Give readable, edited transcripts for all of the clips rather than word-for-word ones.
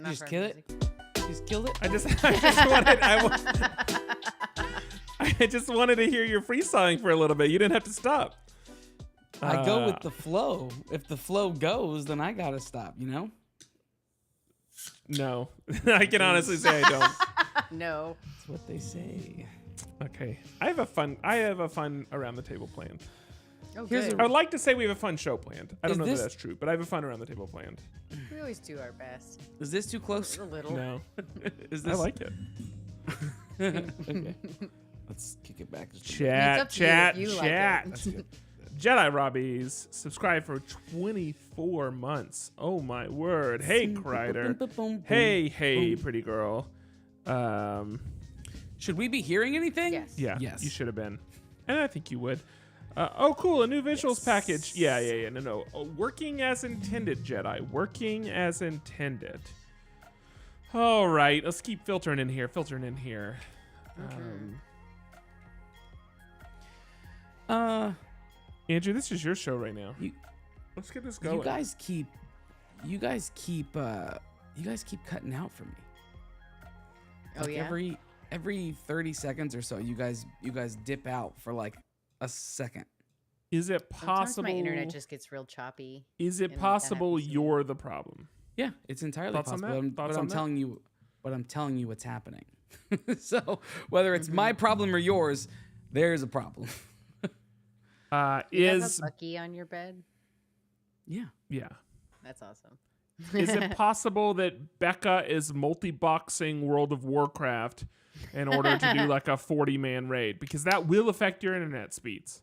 cutting off just our kill music. it. Just killed it. I just wanted to hear your freestyling for a little bit. You didn't have to stop. I go with the flow. If the flow goes, then I gotta stop. No, I can honestly say I don't. No. That's what they say. Okay, I have a fun around the table planned. Oh, Here's good. I would like to say we have a fun show planned. I don't Is know this- that that's true, but I have a fun around the table planned. We always do our best. Is this too close? A little. No, Is I this like it. Okay. Let's kick it back. just a bit. It's up Chat, to you if you like chat. it. That's good. Jedi Robbies, subscribe for 24 months. Oh my word. Hey, Kreider. Hey, pretty girl. Should we be hearing anything? Yes. Yeah, Yes. you should have been. And I think you would. Oh, cool. A new visuals package. Yeah. No. Working as intended, Jedi. Working as intended. All right. Let's keep filtering in here. Andrew, this is your show right now. Let's get this going. You guys keep cutting out for me. Oh, yeah? Every 30 seconds or so, you guys dip out for like a second. Is it Sometimes possible? my internet just gets real choppy. Is it and that possible happens to me. you're the problem? Yeah, it's entirely Thoughts on possible. that? But Thoughts on I'm that? telling you what's happening. So whether it's my problem or yours, there's a problem. You have Is a Bucky on your bed? Yeah. That's awesome. is it possible that Becca is multi-boxing World of Warcraft in order to do like a 40-man raid? Because that will affect your internet speeds.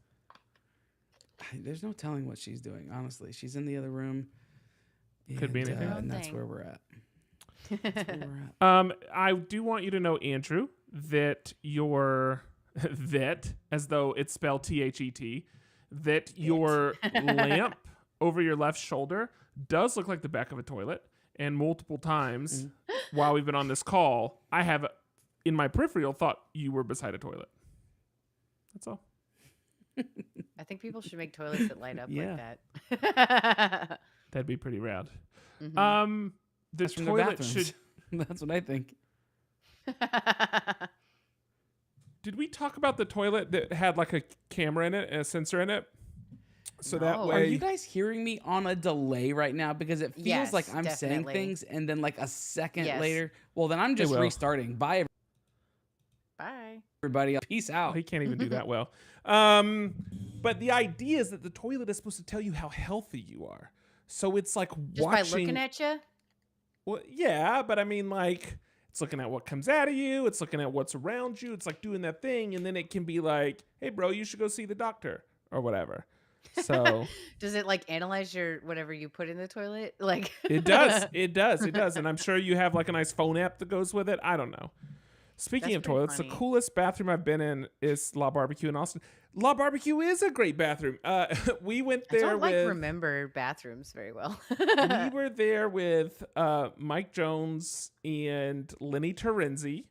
There's no telling what she's doing, honestly. She's in the other room. Could be anything. And that's Thing. where we're at. That's where we're at. I do want you to know, Andrew, that your that, as though it's spelled THET, that your lamp over your left shoulder does look like the back of a toilet. And multiple times while we've been on this call, I have in my peripheral thought you were beside a toilet. That's all. I think people should make toilets that light up Yeah. like that. That'd be pretty rad. Mhm. The From their toilet bathrooms. should. That's what I think. Did we talk about the toilet that had like a camera in it and a sensor in it? So that No. Are way. you guys hearing me on a delay right now? Because it feels Yes, like I'm saying definitely. things and then like a second Yes. later. Well, then I'm just will. restarting. Bye, Bye. everybody. Peace Oh, out. he can't even do that well. But the idea is that the toilet is supposed to tell you how healthy you are. So it's like Just watching. by looking at you? Well, yeah, but I mean, like, it's looking at what comes out of you. It's looking at what's around you. It's like doing that thing, and then it can be like, "Hey, bro, you should go see the doctor," or whatever. So Does it like analyze your whatever you put in the toilet? Like it does, and I'm sure you have like a nice phone app that goes with it. I don't know. Speaking That's of pretty toilets, funny. the coolest bathroom I've been in is La Barbecue in Austin. La Barbecue is a great bathroom. We went I there don't like with. remember bathrooms very well. We were there with Mike Jones and Lenny Terenzi.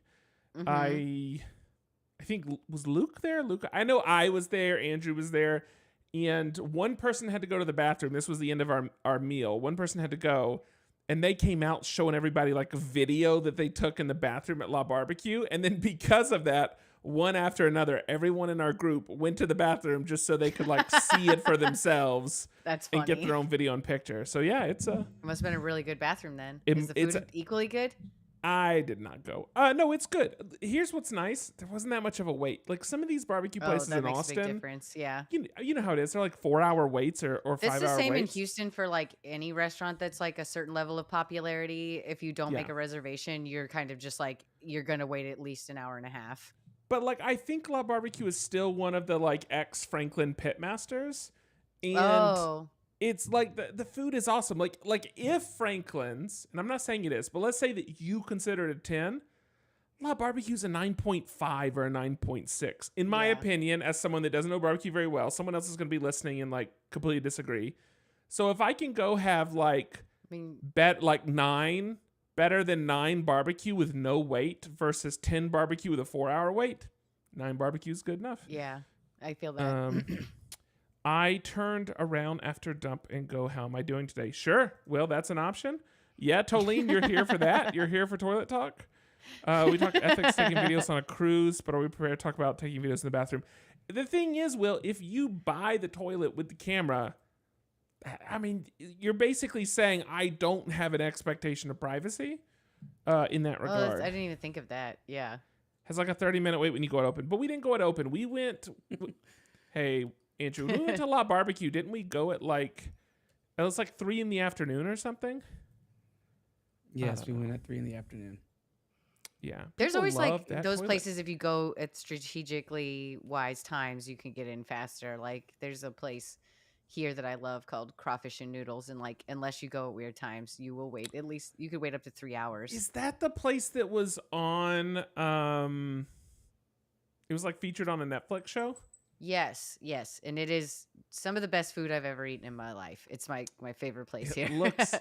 Mhm. I think was Luke there. Luke, I know I was there. Andrew was there, and one person had to go to the bathroom. This was the end of our meal. One person had to go, and they came out showing everybody like a video that they took in the bathroom at La Barbecue, and then because of that, one after another, everyone in our group went to the bathroom just so they could like see it for themselves That's funny. and get their own video and picture. So yeah, it's a. It must have been a really good bathroom then. It- Is the it's food equally good? I did not go. No, it's good. Here's what's nice. There wasn't that much of a wait. Like some of these barbecue places that in makes a big Austin, difference. Yeah. you know how it is. They're like 4-hour waits or It's 5-hour the same in waits. Houston for like any restaurant that's like a certain level of popularity. If you don't make Yeah. a reservation, you're kind of just like you're gonna wait at least an hour and a half. But like I think La Barbecue is still one of the like ex Franklin Pitmasters. And Oh, it's like the food is awesome. Like if Franklin's, and I'm not saying it is, but let's say that you consider it a 10, La Barbecue's a 9.5 or a 9.6. In my Yeah. opinion, as someone that doesn't know barbecue very well, someone else is going to be listening and like completely disagree. So if I can go have like I mean, like 9, better than 9 barbecue with no wait versus 10 barbecue with a 4-hour wait, 9 barbecue is good enough. yeah, I feel that. I turned around after dump and go, how am I doing today? Sure. Well, that's an option. Yeah, Tolene, you're here for that. You're here for toilet talk. We talk ethics, taking videos on a cruise, but are we prepared to talk about taking videos in the bathroom? The thing is, Will, if you buy the toilet with the camera, I mean, you're basically saying I don't have an expectation of privacy in that Oh, regard. I didn't even think of that. Yeah. Has like a 30-minute wait when you go to open. But we didn't go at open. We went, hey, Andrew, we went to La Barbecue. Didn't we go at like, it was like 3 p.m. or something? Yes, we went at 3 p.m. Yeah. There's People always love like that those toilet. places, if you go at strategically wise times, you can get in faster. Like there's a place here that I love called Crawfish and Noodles, and like unless you go at weird times, you will wait. At least you could wait up to 3 hours. Is that the place that was on, it was like featured on a Netflix show? Yes, yes. And it is some of the best food I've ever eaten in my life. It's my favorite place It here. looks,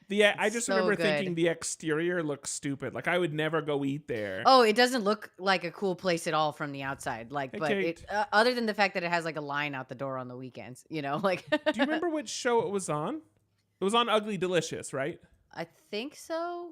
I just so remember good. thinking the exterior looks stupid. Like I would never go eat there. Oh, it doesn't look like a cool place at all from the outside. Like, Hey, but Kate. it other than the fact that it has like a line out the door on the weekends, like. Do you remember which show it was on? It was on Ugly Delicious, right? I think so.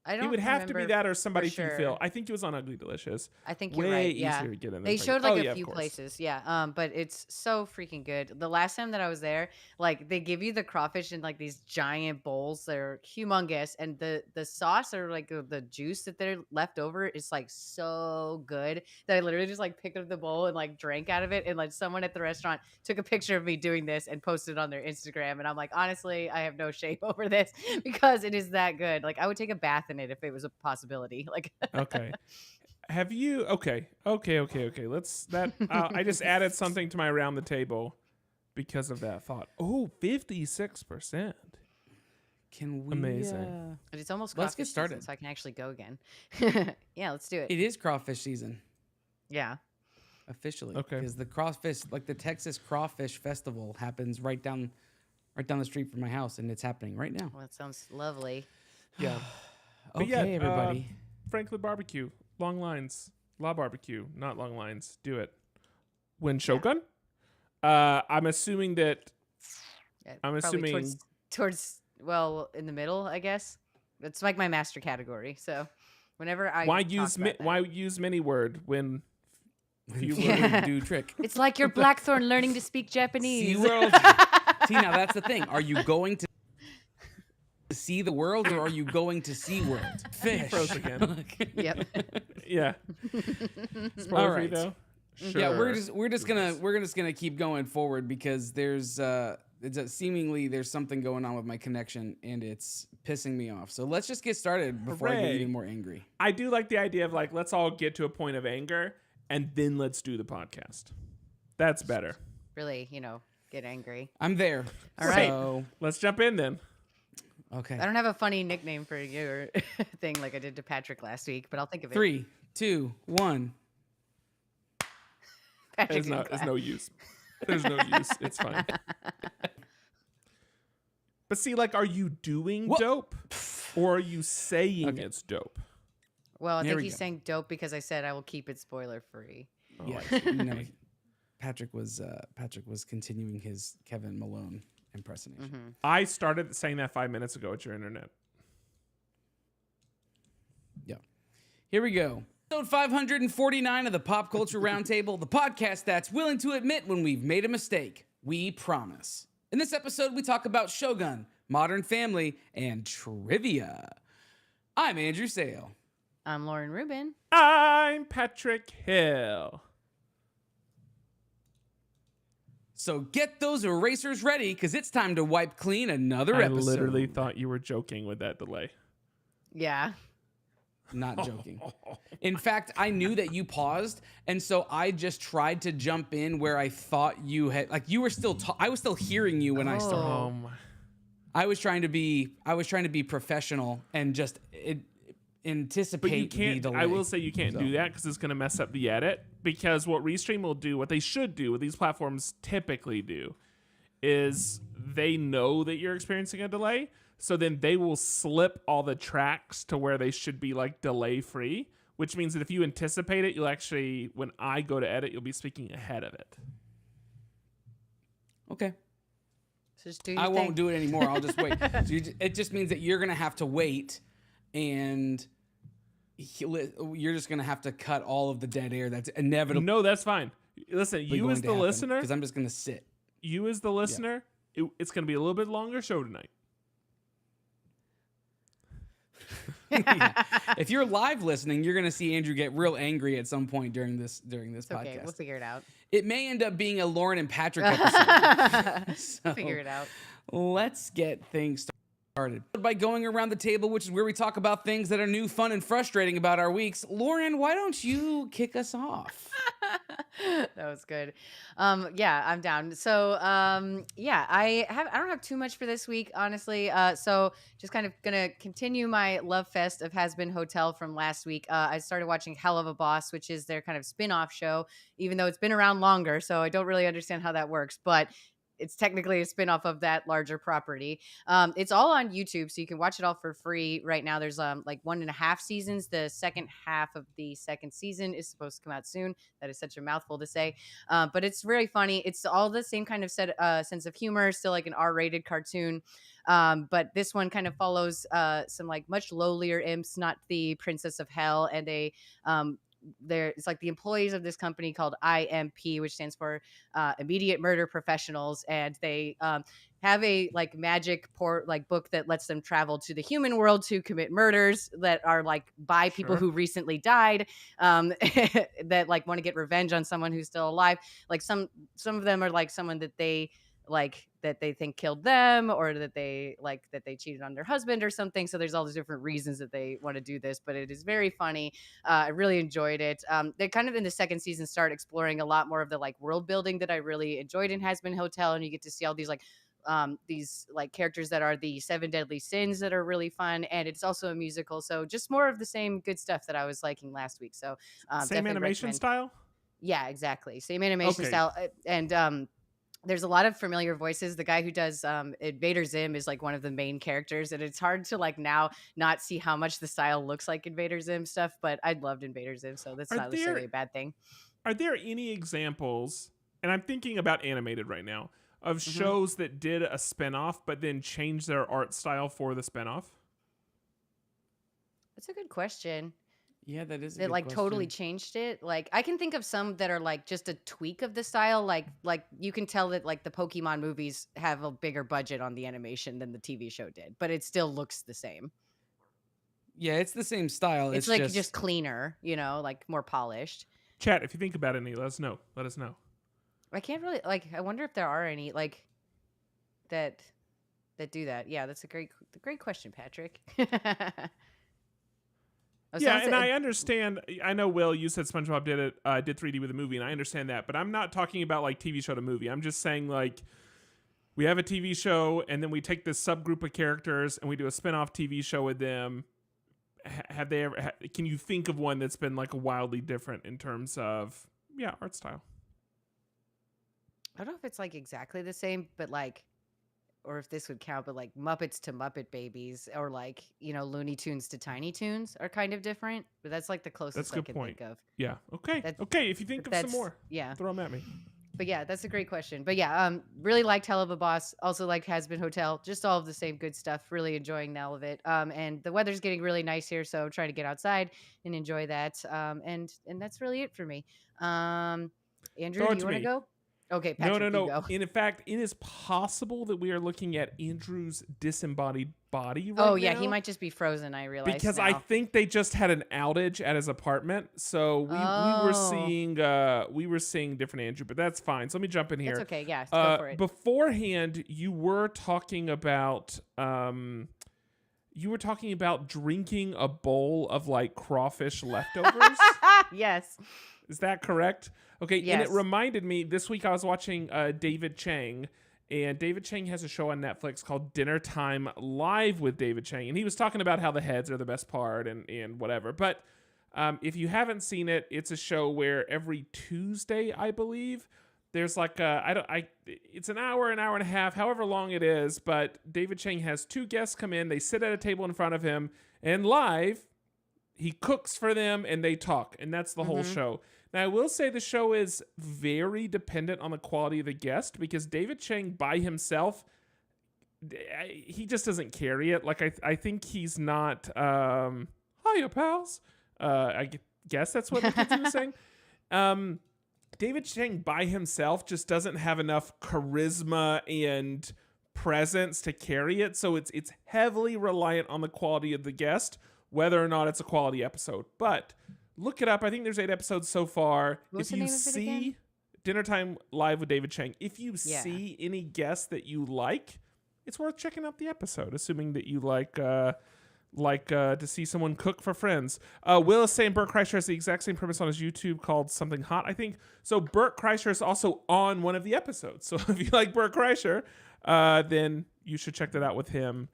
I don't. It would have to be remember that or somebody for from sure. Phil. I think it was on Ugly Delicious. I think you're Way right. easier Yeah. to get in. They than showed Frank. like Oh, yeah, a of few course. places, yeah. But it's so freaking good. The last time that I was there, like they give you the crawfish in like these giant bowls. They're humongous, and the sauce or like the juice that they're left over is like so good that I literally just like picked up the bowl and like drank out of it. And like someone at the restaurant took a picture of me doing this and posted it on their Instagram. And I'm like, honestly, I have no shame over this because it is that good. Like I would take a bath in it if it was a possibility. Like. Okay. Have you? Okay. Let's that. I just added something to my around the table because of that thought. Oh, 56%. Can we? Amazing. But it's almost Let's get crawfish season, started. so I can actually go again. Yeah, let's do it. It is crawfish season Yeah. officially. Okay. Because the crawfish, like the Texas Crawfish Festival, happens right down the street from my house, and it's happening right now. Well, that sounds lovely. Yeah. Okay, yeah, everybody. Franklin Barbecue. Long lines. La Barbecue. Not long lines. Do it. When Shogun? I'm assuming that. Yeah, I'm probably assuming- towards well in the middle, I guess. It's like my master category. So whenever I Why talk use about that. why use many word when few You word? do trick. It's like your Blackthorn learning to speak Japanese. SeaWorld. See, now that's the thing. Are you going to see the world, or are you going to see world? Fish. froze again. Yep. Yeah. Spoiler All free right. though. Sure. Yeah, we're just gonna keep going forward because there's seemingly there's something going on with my connection and it's pissing me off. So let's just get started before I get Hooray. even more angry. I do like the idea of like let's all get to a point of anger and then let's do the podcast. That's better. Really, get angry. I'm there. All right. So, Let's jump in then. okay. I don't have a funny nickname for your thing like I did to Patrick last week, but I'll think of it. 3, 2, 1. Patrick There's no use. There's no use. It's fine. But see, like, are you doing What? dope, or are you saying Okay. it's dope? Well, I There think we he's go. saying dope because I said I will keep it spoiler free. Oh, Yeah. I see. No, Patrick was continuing his Kevin Malone impersonation. Mm-hmm. I started saying that 5 minutes ago at your internet. Yeah. Here we go. Episode 549 of the Pop Culture Roundtable, the podcast that's willing to admit when we've made a mistake. We promise. In this episode, we talk about Shogun, Modern Family, and trivia. I'm Andrew Sale. I'm Lauren Rubin. I'm Patrick Hill. So get those erasers ready, because it's time to wipe clean another I episode. literally thought you were joking with that delay. Yeah. Not joking. In fact, I knew that you paused, and so I just tried to jump in where I thought you had, like you were still. I was still hearing you when I started. Oh my. I was trying to be professional and just anticipate. But you can't. The delay. I will say you can't do that because it's going to mess up the edit. Because what Restream will do, what they should do, what these platforms typically do, is they know that you're experiencing a delay, so then they will slip all the tracks to where they should be like delay free. Which means that if you anticipate it, you'll actually, when I go to edit, you'll be speaking ahead of it. Okay. Just do I your won't thing. do it anymore. I'll just wait. It just means that you're gonna have to wait, and you're just gonna have to cut all of the dead air that's inevitably No, that's fine. Listen, you as the listener, because I'm just gonna sit. you as the listener, it's going to be a little bit longer show tonight. Yeah. If you're live listening, you're gonna see Andrew get real angry at some point during this podcast. Okay, we'll figure it out. It may end up being a Lauren and Patrick episode. So Figure it out. let's get things started by going around the table, which is where we talk about things that are new, fun, and frustrating about our weeks. Lauren, why don't you kick us off? That was good. Yeah, I'm down. So, yeah, I don't have too much for this week, honestly. So just kind of gonna continue my love fest of Has Been Hotel from last week. I started watching Hell of a Boss, which is their kind of spin-off show, even though it's been around longer. So I don't really understand how that works, but it's technically a spin-off of that larger property. It's all on YouTube, so you can watch it all for free right now. There's like 1.5 seasons. The second half of the second season is supposed to come out soon. That is such a mouthful to say, but it's very funny. It's all the same kind of sense of humor, still like an R-rated cartoon. But this one kind of follows some like much lowlier imps, not the Princess of Hell, and it's like the employees of this company called IMP, which stands for Immediate Murder Professionals, and they have a like magic book that lets them travel to the human world to commit murders that are like by people who recently died, that like want to get revenge on someone who's still alive. Like some of them are like someone that they think killed them, or that they cheated on their husband or something. So there's all these different reasons that they want to do this, but it is very funny. I really enjoyed it. They kind of in the second season start exploring a lot more of the like world building that I really enjoyed in Has Been Hotel, and you get to see all these characters that are the 7 deadly sins that are really fun, and it's also a musical. So just more of the same good stuff that I was liking last week. So same animation style. Yeah, exactly. Same animation style, and there's a lot of familiar voices. The guy who does Invader Zim is like one of the main characters, and it's hard to like now not see how much the style looks like Invader Zim stuff, but I loved Invader Zim, so that's not necessarily a bad thing. Are there any examples, and I'm thinking about animated right now, of shows that did a spinoff but then changed their art style for the spinoff? That's a good question. Yeah, that is. That like totally changed it. Like I can think of some that are like just a tweak of the style. Like you can tell that like the Pokemon movies have a bigger budget on the animation than the TV show did, but it still looks the same. Yeah, it's the same style. It's like just cleaner, like more polished. Chat, if you think about any, let us know. I can't really I wonder if there are any like that do that. Yeah, that's a great question, Patrick. I understand. I know, Will, you said SpongeBob did 3D with a movie, and I understand that. But I'm not talking about like TV show to movie. I'm just saying like we have a TV show, and then we take this subgroup of characters, and we do a spinoff TV show with them. Have they ever? Can you think of one that's been like wildly different in terms of art style? I don't know if it's like exactly the same, but like, or if this would count, but like Muppets to Muppet Babies, or like, Looney Tunes to Tiny Toons are kind of different, but that's like the closest I can think of. Yeah. Okay. Okay. If you think of some more, throw them at me. But yeah, that's a great question. But yeah, really liked Hell of a Boss. Also like Has Been Hotel. Just all of the same good stuff. Really enjoying all of it. And the weather's getting really nice here, so I'm trying to get outside and enjoy that. And that's really it for me. Andrew, do you want to go? Okay, Patrick, No. You go. In fact, it is possible that we are looking at Andrew's disembodied body right now. Oh, yeah, he might just be frozen, I realize. Because now. I think they just had an outage at his apartment. So we were seeing different Andrew, but that's fine. So let me jump in here. That's okay, yeah, go for it. Beforehand, you were talking about drinking a bowl of like crawfish leftovers. Yes. Is that correct? Okay, yes. And it reminded me, this week I was watching David Chang, and David Chang has a show on Netflix called Dinner Time Live with David Chang, and he was talking about how the heads are the best part and whatever. But if you haven't seen it, it's a show where every Tuesday, I believe, there's like it's an hour and a half, however long it is, but David Chang has 2 guests come in, they sit at a table in front of him, and live, he cooks for them and they talk, and that's the whole show. Now, I will say the show is very dependent on the quality of the guest, because David Chang by himself he just doesn't carry it. Like I think he's not. Hiya, pals. Guess that's what Mackenzie was saying. David Chang by himself just doesn't have enough charisma and presence to carry it. So it's heavily reliant on the quality of the guest, whether or not it's a quality episode. But look it up. I think there's 8 episodes so far. What's If the you name of it see again? Dinner Time Live with David Chang, if you Yeah. see any guests that you like, it's worth checking out the episode, assuming that you like to see someone cook for friends. Will is saying Bert Kreischer has the exact same premise on his YouTube called Something Hot, I think. So Bert Kreischer is also on one of the episodes. So if you like Bert Kreischer, then you should check that out with him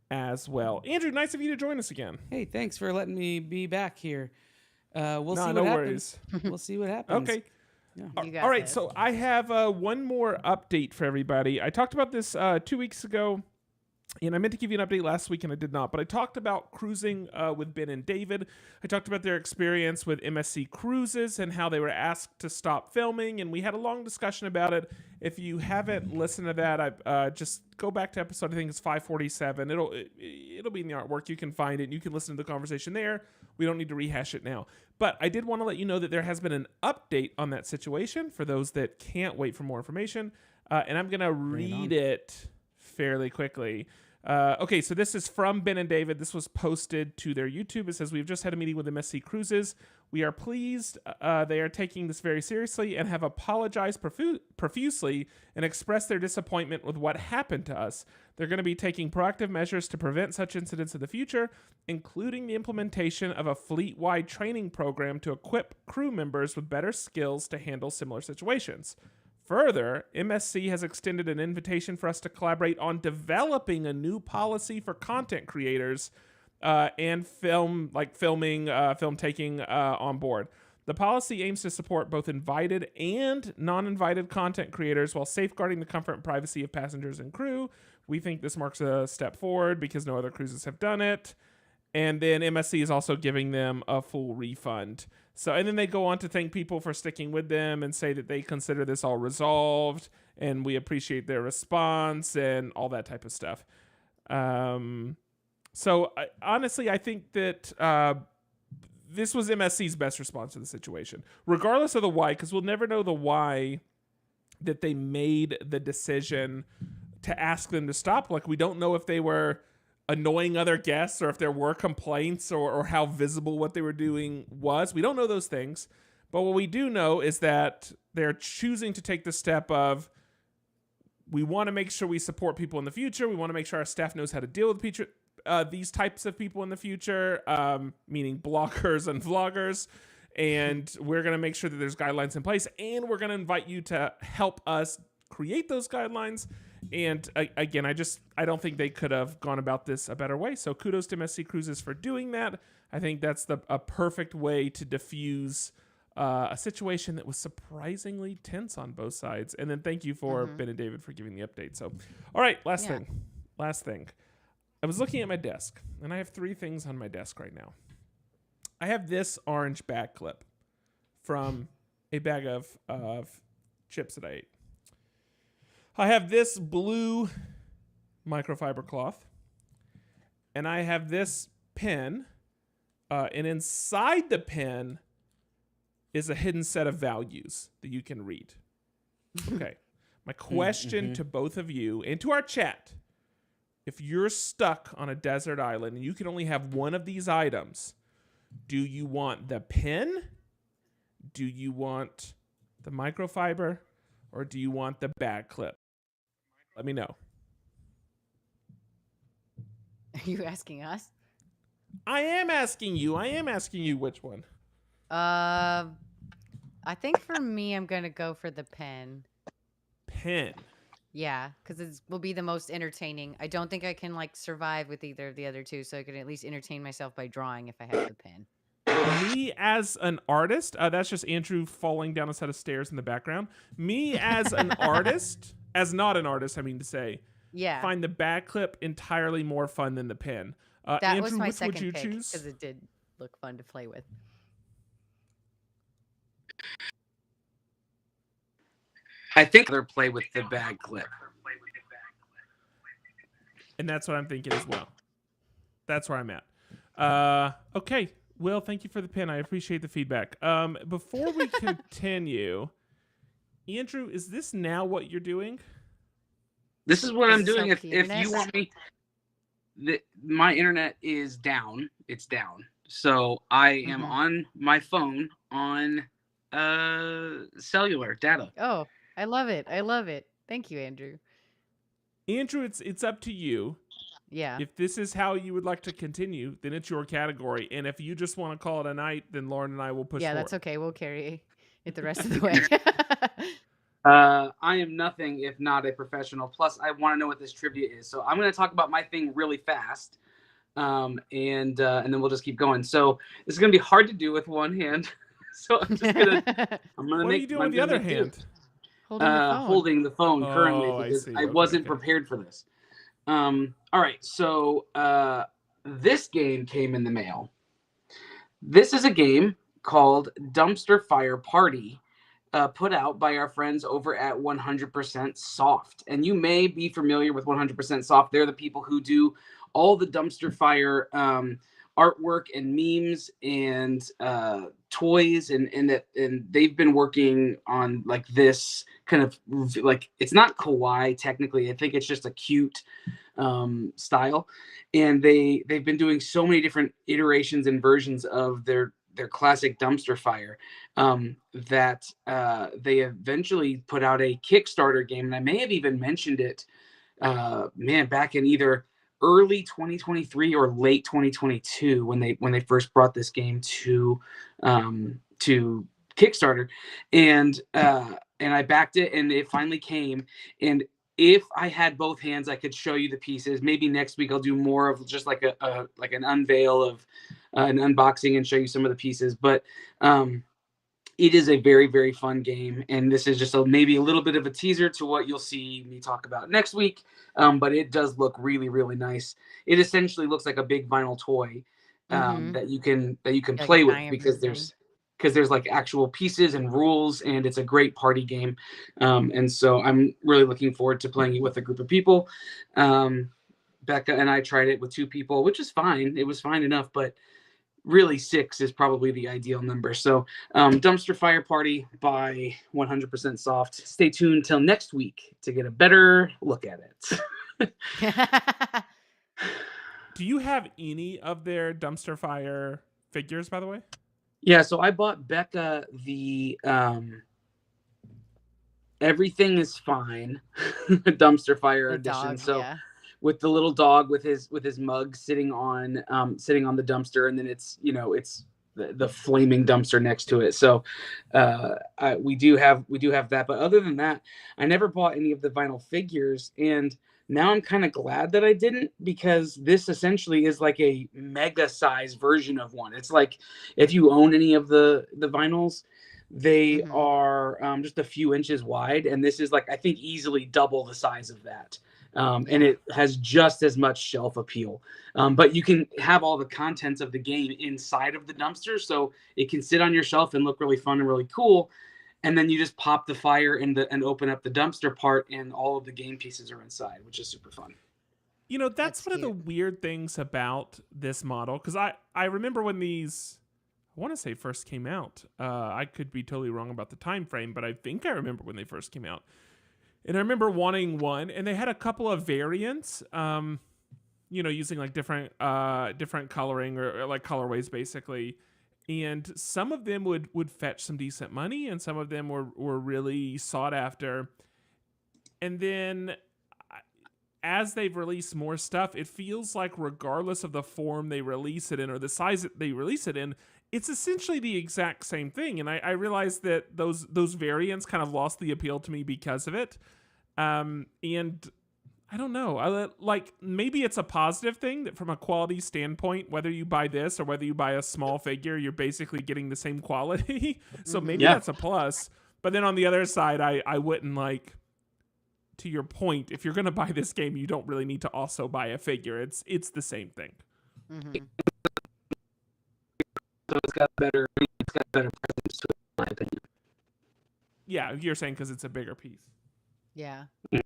as well. Andrew, nice of you to join us again. Hey, thanks for letting me be back here. We'll see what no happens. worries. We'll see what happens. Okay. You got All right, this. so I have one more update for everybody. I talked about this 2 weeks ago, and I meant to give you an update last week, and I did not. But I talked about cruising with Ben and David. I talked about their experience with MSC Cruises and how they were asked to stop filming, and we had a long discussion about it. If you haven't listened to that, I just go back to episode, I think it's 547. It'll be in the artwork. You can find it, and you can listen to the conversation there. We don't need to rehash it now. But I did want to let you know that there has been an update on that situation for those that can't wait for more information. And I'm going to read it fairly quickly. Okay, so this is from Ben and David. This was posted to their YouTube. It says, we've just had a meeting with MSC Cruises. We are pleased they are taking this very seriously and have apologized profusely and expressed their disappointment with what happened to us. They're going to be taking proactive measures to prevent such incidents in the future, including the implementation of a fleet-wide training program to equip crew members with better skills to handle similar situations. Further, MSC has extended an invitation for us to collaborate on developing a new policy for content creators and film taking on board. The policy aims to support both invited and non-invited content creators while safeguarding the comfort and privacy of passengers and crew. We think this marks a step forward because no other cruises have done it. And then MSC is also giving them a full refund. So, and then they go on to thank people for sticking with them and say that they consider this all resolved and we appreciate their response and all that type of stuff. Honestly, I think that this was MSC's best response to the situation, regardless of the why, because we'll never know the why that they made the decision to ask them to stop. Like, we don't know if they were annoying other guests or if there were complaints or how visible what they were doing was. We don't know those things. But what we do know is that they're choosing to take the step of, we want to make sure we support people in the future. We want to make sure our staff knows how to deal with these types of people in the future, meaning bloggers and vloggers. And we're going to make sure that there's guidelines in place. And we're going to invite you to help us create those guidelines. And again, I don't think they could have gone about this a better way. So kudos to MSC Cruises for doing that. I think that's a perfect way to diffuse a situation that was surprisingly tense on both sides. And then thank you for Ben and David for giving the update. So, all right, last thing. I was looking at my desk, and I have 3 things on my desk right now. I have this orange bag clip from a bag of chips that I ate. I have this blue microfiber cloth, and I have this pen, and inside the pen is a hidden set of values that you can read. Okay. My question to both of you and to our chat, if you're stuck on a desert island and you can only have one of these items, do you want the pen? Do you want the microfiber? Or do you want the bag clip? Let me know. Are you asking us? I am asking you which one. I think for me, I'm gonna go for the pen. Pen. Yeah, because it will be the most entertaining. I don't think I can survive with either of the other two, so I can at least entertain myself by drawing if I have the pen. Me as an artist, that's just Andrew falling down a set of stairs in the background. Me as an artist, as not an artist, I mean to say, find the bag clip entirely more fun than the pen. That Andrew, was my which would second you pick choose? because it did look fun to play with. I think they're play with the bag clip. And that's what I'm thinking as well. That's where I'm at. Okay. Will, thank you for the pin. I appreciate the feedback. Before we continue, Andrew, is this now what you're doing? This is what Does I'm it doing. still If you penis? want me, my internet is down. It's down. So I am on my phone on cellular data. Oh, I love it. I love it. Thank you, Andrew. Andrew, it's up to you. Yeah. If this is how you would like to continue, then it's your category. And if you just want to call it a night, then Lauren and I will push Yeah, forward. that's okay. We'll carry it the rest of the way. I am nothing if not a professional. Plus, I want to know what this trivia is. So I'm going to talk about my thing really fast, and then we'll just keep going. So this is going to be hard to do with one hand. So I'm just gonna. What are you doing with the other hand? Holding the phone. Currently Oh, I because see. I Okay, wasn't okay. prepared for this. All right, so this game came in the mail. This is a game called Dumpster Fire Party, put out by our friends over at 100% Soft. And you may be familiar with 100% Soft. They're the people who do all the dumpster fire artwork and memes and toys, and they've been working on like this kind of like, it's not kawaii technically. I think it's just a cute style, and they've been doing so many different iterations and versions of their classic dumpster fire that they eventually put out a Kickstarter game, and I may have even mentioned it back in either early 2023 or late 2022 when they first brought this game to Kickstarter, and I backed it, and it finally came. And if I had both hands, I could show you the pieces. Maybe next week I'll do more of just like an unveil of an unboxing and show you some of the pieces. But it is a very, very fun game, and this is just maybe a little bit of a teaser to what you'll see me talk about next week. But it does look really, really nice. It essentially looks like a big vinyl toy that you can Like play a with, giant because person. there's like actual pieces and rules, and it's a great party game. And so I'm really looking forward to playing it with a group of people. Becca and I tried it with 2 people, which is fine. It was fine enough, but really 6 is probably the ideal number. So Dumpster Fire Party by 100% Soft. Stay tuned till next week to get a better look at it. Do you have any of their dumpster fire figures, by the way? Yeah, so I bought Becca the Everything is Fine Dumpster Fire The edition. dog, So yeah. with the little dog with his mug sitting on the dumpster, and then it's the flaming dumpster next to it. So we do have that. But other than that, I never bought any of the vinyl figures, and now I'm kind of glad that I didn't, because this essentially is like a mega size version of one. It's like if you own any of the vinyls, they are just a few inches wide, and this is like, I think, easily double the size of that. And it has just as much shelf appeal. But you can have all the contents of the game inside of the dumpster, so it can sit on your shelf and look really fun and really cool. And then you just pop the fire and open up the dumpster part, and all of the game pieces are inside, which is super fun. You know, that's one cute. of the weird things about this model, because I remember when these, I want to say, first came out. I could be totally wrong about the time frame, but I think I remember when they first came out. And I remember wanting one, and they had a couple of variants, using like different coloring or like colorways, basically. And some of them would fetch some decent money, and some of them were really sought after. And then as they've released more stuff, it feels like regardless of the form they release it in or the size that they release it in, it's essentially the exact same thing. And I realized that those variants kind of lost the appeal to me because of it. And I don't know. Like, maybe it's a positive thing that from a quality standpoint, whether you buy this or whether you buy a small figure, you're basically getting the same quality. So maybe that's a plus. But then on the other side, I wouldn't, like, to your point, if you're going to buy this game, you don't really need to also buy a figure. It's the same thing. So it's got better presence to it, in my opinion. Yeah, you're saying because it's a bigger piece. Yeah. Mhm.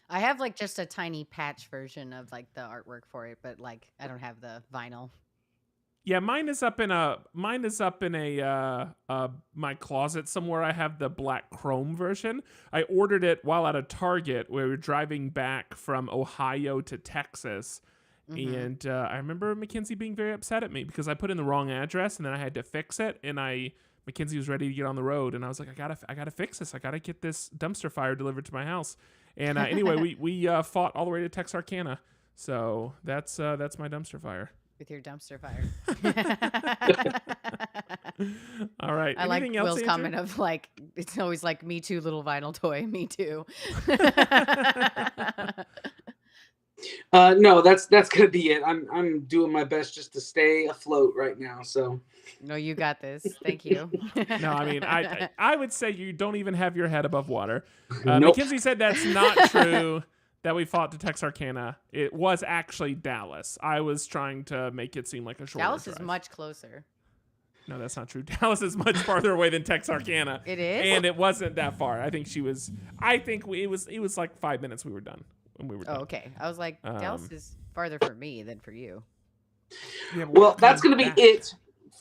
I have like just a tiny patch version of like the artwork for it, but like I don't have the vinyl. Yeah, mine is up in a my closet somewhere. I have the black chrome version. I ordered it while at a Target. We were driving back from Ohio to Texas, and I remember Mackenzie being very upset at me because I put in the wrong address, and then I had to fix it. And Mackenzie was ready to get on the road, and I was like, I gotta fix this. I gotta get this dumpster fire delivered to my house. And anyway, we fought all the way to Texarkana. So that's my dumpster fire. With your dumpster fire. All right. I like Anything else, Will's Andrew? comment of like, it's always like, me too, little vinyl toy, me too. No, that's gonna be it. I'm doing my best just to stay afloat right now. So No, you got this. Thank you. No, I mean, I would say you don't even have your head above water. Nope. Mackenzie said that's not true, that we fought to Texarkana. It was actually Dallas. I was trying to make it seem like a shorter Dallas drive. is much closer. No, that's not true. Dallas is much farther away than Texarkana. It is? And it wasn't that far. I think it was like 5 minutes we were done. When we were done. Oh, okay. I was like, Dallas is farther for me than for you. Yeah, but well, we're that's gonna coming be back. it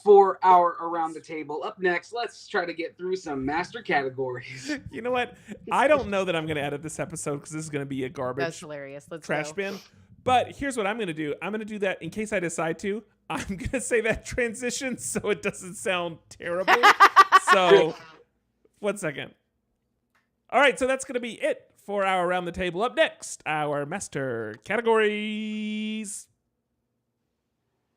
for our Around the Table. Up next, let's try to get through some master categories. You know what? I don't know that I'm going to edit this episode because this is going to be a That's garbage hilarious. Let's trash go. bin. But here's what I'm going to do. I'm going to do that in case I decide to. I'm going to say that transition so it doesn't sound terrible. So, 1 second. All right, so that's going to be it for our Around the Table. Up next, our master categories.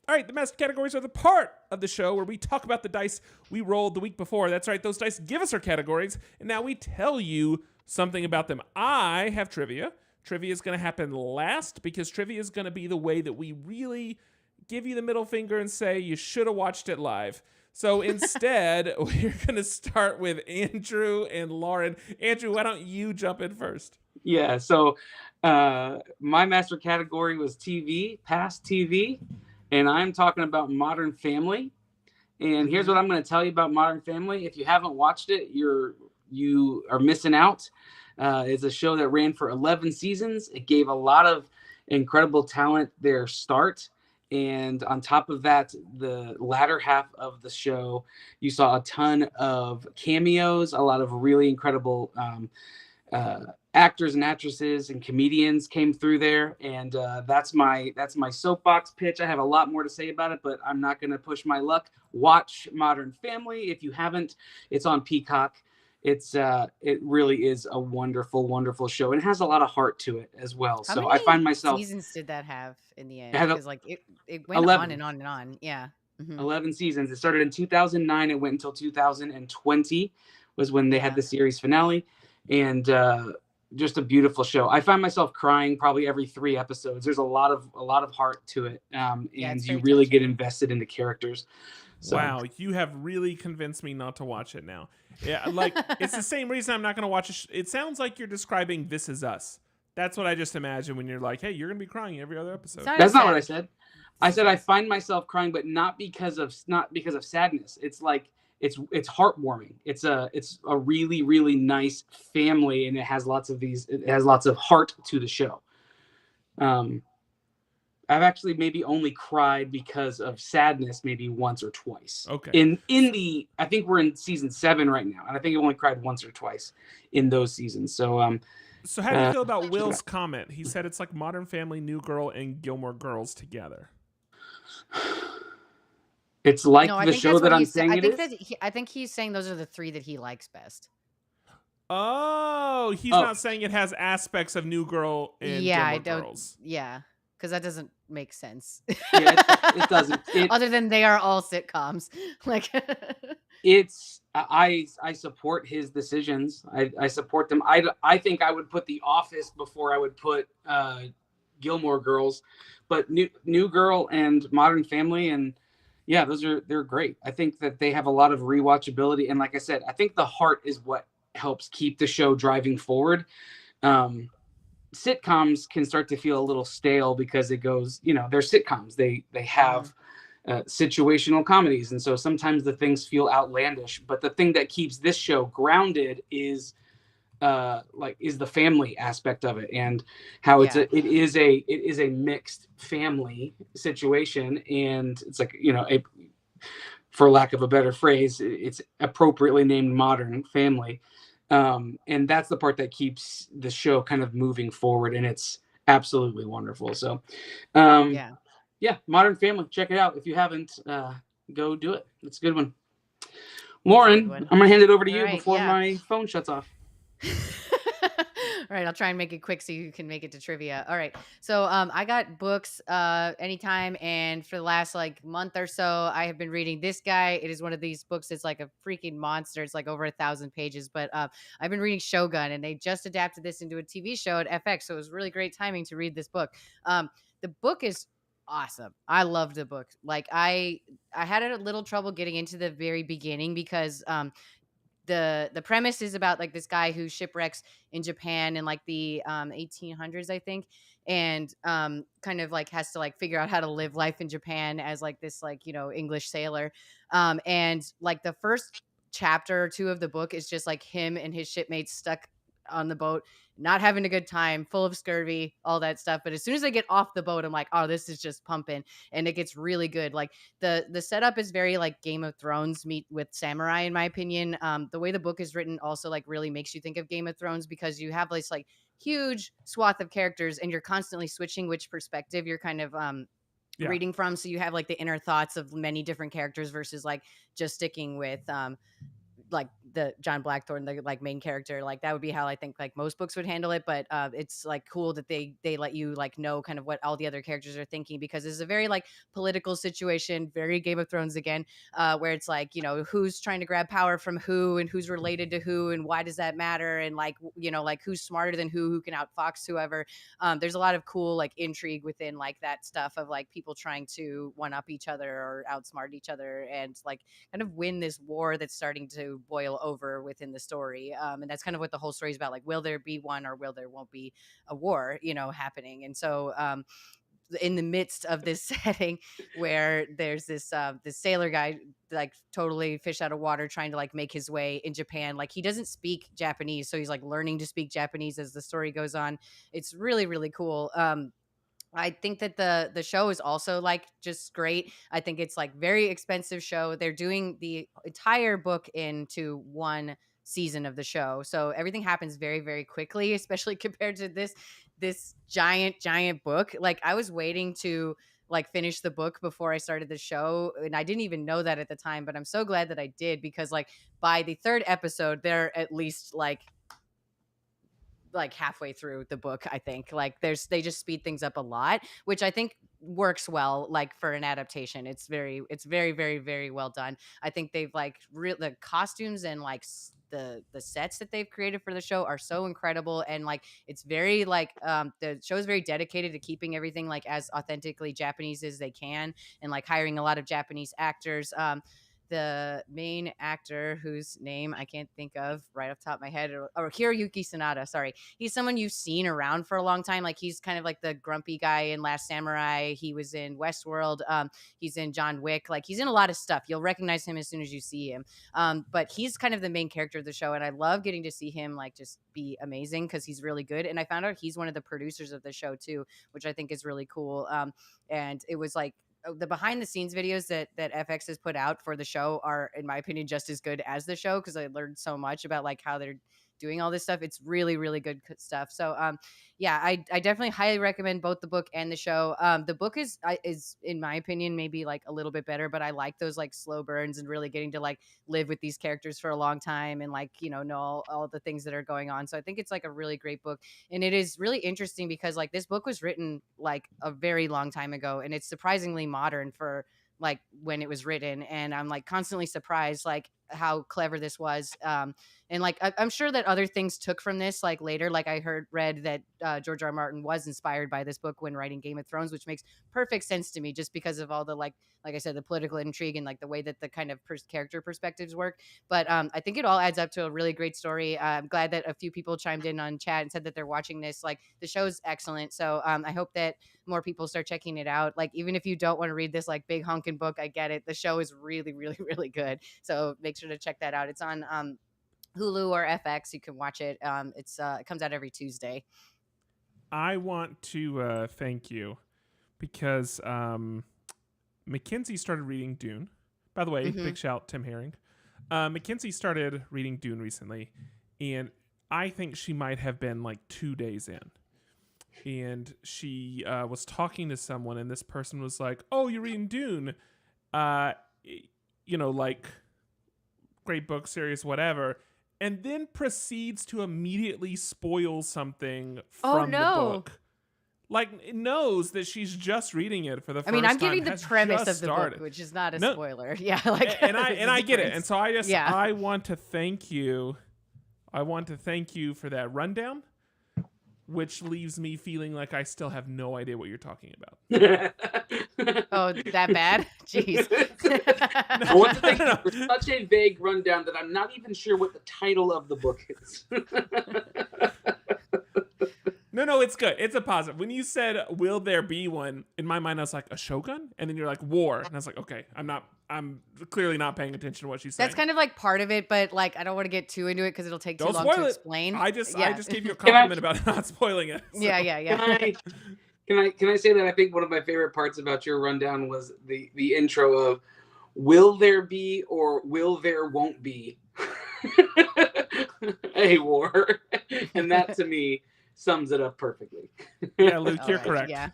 All right, the master categories are the part of the show where we talk about the dice we rolled the week before. That's right, those dice give us our categories, and now we tell you something about them. I have trivia. Trivia is going to happen last because trivia is going to be the way that we really give you the middle finger and say you should have watched it live. So instead, we're going to start with Andrew and Lauren. Andrew, why don't you jump in first? Yeah, so my master category was TV, past TV, and I'm talking about Modern Family. And here's what I'm going to tell you about Modern Family. If you haven't watched it, you are missing out. It's a show that ran for 11 seasons. It gave a lot of incredible talent their start. And on top of that, the latter half of the show, you saw a ton of cameos, a lot of really incredible actors and actresses and comedians came through there. And that's my soapbox pitch. I have a lot more to say about it, but I'm not going to push my luck. Watch Modern Family. If you haven't, it's on Peacock. It really is a wonderful, wonderful show. And it has a lot of heart to it as well. How So many I find myself seasons did that have in the end? It had Because like it went 11. on and on and on. Yeah. Mhm. 11 seasons. It started in 2009. It went until 2020 was when they had Yeah. the series finale. And just a beautiful show. I find myself crying probably every 3 episodes. There's a lot of heart to it. And it's you very really get touching. invested in the characters. So, Wow, you have really convinced me not to watch it now. Yeah, like it's the same reason I'm not going to watch it. It sounds like you're describing This Is Us. That's what I just imagine when you're like, hey, you're going to be crying every other episode. It's not that's as not what I sad. said. I said I find myself crying, but not because of sadness. It's like it's heartwarming. It's a really, really nice family, and it has lots of heart to the show. I've actually maybe only cried because of sadness maybe once or twice. Okay. I think we're in season 7 right now, and I think I only cried once or twice in those seasons. So So how do you feel about Will's comment? He said it's like Modern Family, New Girl, and Gilmore Girls together. it's like No, I the think show that's that what I'm he's saying I it think is. that I think he's saying those are the 3 that he likes best. Oh, he's Oh. not saying it has aspects of New Girl and Yeah, I Gilmore don't. Girls. Yeah, because that doesn't make sense. Yeah, it doesn't. Other than they are all sitcoms. Like, I support his decisions. I support them. I think I would put The Office before I would put Gilmore Girls, but New Girl and Modern Family, and yeah, they're great. I think that they have a lot of rewatchability, and like I said, I think the heart is what helps keep the show driving forward. Sitcoms can start to feel a little stale because it goes, they're sitcoms. They have situational comedies, and so sometimes the things feel outlandish. But the thing that keeps this show grounded is like is the family aspect of it, and how Yeah. it is a mixed family situation, and it's like, you know, a, for lack of a better phrase, it's appropriately named Modern Family. And that's the part that keeps the show kind of moving forward, and it's absolutely wonderful. So, um, Yeah. yeah, Modern Family, check it out if you haven't. Go do it. It's a good one. It is a good Lauren, one. I'm gonna hand it over to All you right. before Yeah. my phone shuts off. All right, I'll try and make it quick so you can make it to trivia. All right. So I got books anytime, and for the last like month or so I have been reading this guy. It is one of these books that's like a freaking monster. It's like over 1,000 pages. But I've been reading Shogun, and they just adapted this into a TV show at FX. So it was really great timing to read this book. The book is awesome. I loved the book. Like I had a little trouble getting into the very beginning because the premise is about like this guy who shipwrecks in Japan in like the 1800s, I think, and kind of like has to like figure out how to live life in Japan as like this like, you know, English sailor. And like the first chapter or two of the book is just like him and his shipmates stuck on the boat, not having a good time, full of scurvy, all that stuff. But as soon as they get off the boat, I'm like, oh, this is just pumping, and it gets really good. Like the setup is very like Game of Thrones meet with samurai, in my opinion. The way the book is written also like really makes you think of Game of Thrones, because you have this like huge swath of characters, and you're constantly switching which perspective you're kind of Yeah. reading from. So you have like the inner thoughts of many different characters versus like just sticking with like the John Blackthorne, the like main character. Like that would be how I think like most books would handle it. But it's like cool that they let you like know kind of what all the other characters are thinking, because it's a very like political situation, very Game of Thrones again, where it's like, you know, who's trying to grab power from who, and who's related to who, and why does that matter, and like, you know, like who's smarter than who can outfox whoever. There's a lot of cool like intrigue within like that stuff of like people trying to one up each other or outsmart each other, and like kind of win this war that's starting to boil over within the story. And that's kind of what the whole story is about. Like, will there be one, or will there won't be a war, you know, happening? And so, in the midst of this setting where there's this sailor guy like totally fish out of water trying to like make his way in Japan, like he doesn't speak Japanese, so he's like learning to speak Japanese as the story goes on. It's really really cool. I think that the show is also like just great. I think it's like very expensive show. They're doing the entire book into one season of the show. So everything happens very very quickly, especially compared to this giant book. Like I was waiting to like finish the book before I started the show, and I didn't even know that at the time, but I'm so glad that I did, because like by the third episode they're at least like halfway through the book. I think like they just speed things up a lot, which I think works well like for an adaptation. It's very very well done. I think they've like the costumes and like the sets that they've created for the show are so incredible, and like it's very like the show is very dedicated to keeping everything like as authentically Japanese as they can, and like hiring a lot of Japanese actors. The main actor whose name I can't think of right off the top of my head, or Hiroyuki Sanada, sorry. He's someone you've seen around for a long time. Like he's kind of like the grumpy guy in Last Samurai. He was in Westworld. He's in John Wick. Like he's in a lot of stuff. You'll recognize him as soon as you see him. But he's kind of the main character of the show, and I love getting to see him like just be amazing because he's really good. And I found out he's one of the producers of the show too, which I think is really cool. And it was like the behind the scenes videos that FX has put out for the show are, in my opinion, just as good as the show, because I learned so much about like how they're doing all this stuff. It's really, really good stuff. So, yeah, I definitely highly recommend both the book and the show. The book is in my opinion maybe like a little bit better, but I like those like slow burns and really getting to like live with these characters for a long time and like, you know all the things that are going on. So I think it's like a really great book, and it is really interesting because like this book was written like a very long time ago, and it's surprisingly modern for like when it was written, and I'm like constantly surprised like how clever this was. And like I'm sure that other things took from this like later. Like I read that George R. R. Martin was inspired by this book when writing Game of Thrones, which makes perfect sense to me, just because of all the like I said, the political intrigue and like the way that the kind of character perspectives work. But I think it all adds up to a really great story. I'm glad that a few people chimed in on chat and said that they're watching this. Like the show's excellent, so I hope that more people start checking it out. Like even if you don't want to read this like big honking book, I get it. The show is really really really good, so make sure to check that out. It's on Hulu or FX. You can watch it. It comes out every Tuesday. I want to thank you because Mackenzie started reading Dune. By the way, big shout Tim Herring. Mackenzie started reading Dune recently, and I think she might have been like 2 days in. And she was talking to someone, and this person was like, "Oh, you're reading Dune, like great book, series, whatever," and then proceeds to immediately spoil something from the book. Like, it knows that she's just reading it for the first time. I'm giving the premise of the book, which is not a spoiler. Yeah, and I get it. And so I want to thank you. I want to thank you for that rundown, which leaves me feeling like I still have no idea what you're talking about. Oh, that bad? Jeez. I want to thank you for such a vague rundown that I'm not even sure what the title of the book is. No, it's good. It's a positive. When you said, "Will there be one?" in my mind, I was like, "A Shogun?" And then you're like, "War." And I was like, "Okay, I'm clearly not paying attention to what she's saying." That's kind of like part of it, but like I don't want to get too into it because it'll take too long to explain. I just gave you a compliment about not spoiling it. So. Yeah. Can I say that I think one of my favorite parts about your rundown was the intro of "Will there be or will there won't be a war?" And that to me sums it up perfectly. Yeah, Luke, you're correct. Yeah.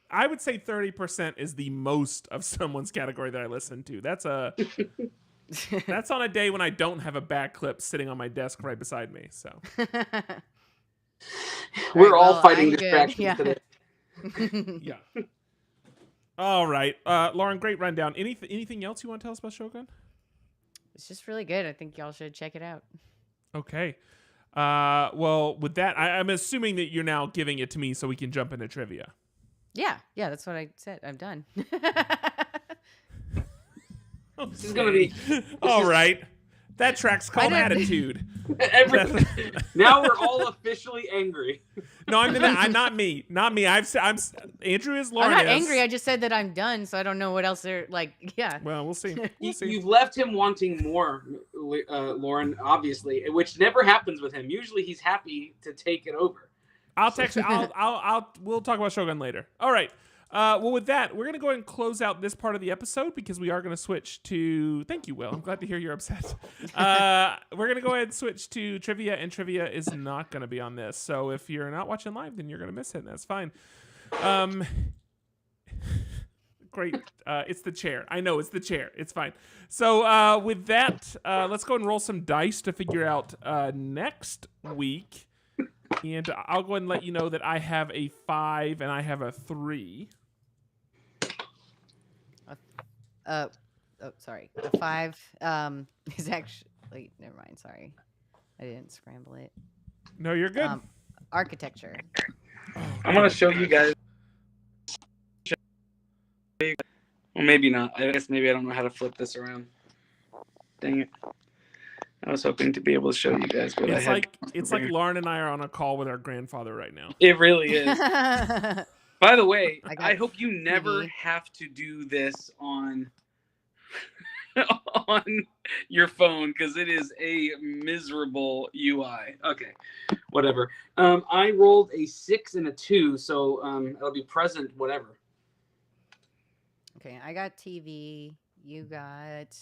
I would say 30% is the most of someone's category that I listen to. That's on a day when I don't have a back clip sitting on my desk right beside me. So we're all fighting distractions today. Yeah. All right, Lauren, great rundown. Anything else you want to tell us about Shogun? It's just really good. I think y'all should check it out. Okay. Well, with that, I'm assuming that you're now giving it to me so we can jump into trivia. Yeah, that's what I said. I'm done. This is gonna be all right. That track's called attitude. Now we're all officially angry. No, I'm not me. I'm Andrew is Lauren. I'm not angry. I just said that I'm done, so I don't know what else they're like. Yeah. Well, we'll see. You've left him wanting more, Lauren. Obviously, which never happens with him. Usually, he's happy to take it over. I'll text you. We'll talk about Shogun later. All right. Well, with that, we're going to go ahead and close out this part of the episode because we are going to switch to... Thank you, Will. I'm glad to hear you're upset. We're going to go ahead and switch to trivia, and trivia is not going to be on this. So if you're not watching live, then you're going to miss it, and that's fine. Great. It's the chair. I know, it's the chair. It's fine. So with that, let's go and roll some dice to figure out next week. And I'll go ahead and let you know that I have a 5 and I have a 3. Sorry. A 5 is actually... Never mind. Sorry. I didn't scramble it. No, you're good. Architecture. I'm going to show you guys. Well, maybe not. I guess maybe I don't know how to flip this around. Dang it. I was hoping to be able to show you guys what it's like Lauren and I are on a call with our grandfather right now. It really is. By the way, I hope you never have to do this on your phone because it is a miserable UI. Okay, whatever. I rolled a 6 and a 2, so it'll be present whatever. Okay, I got TV. You got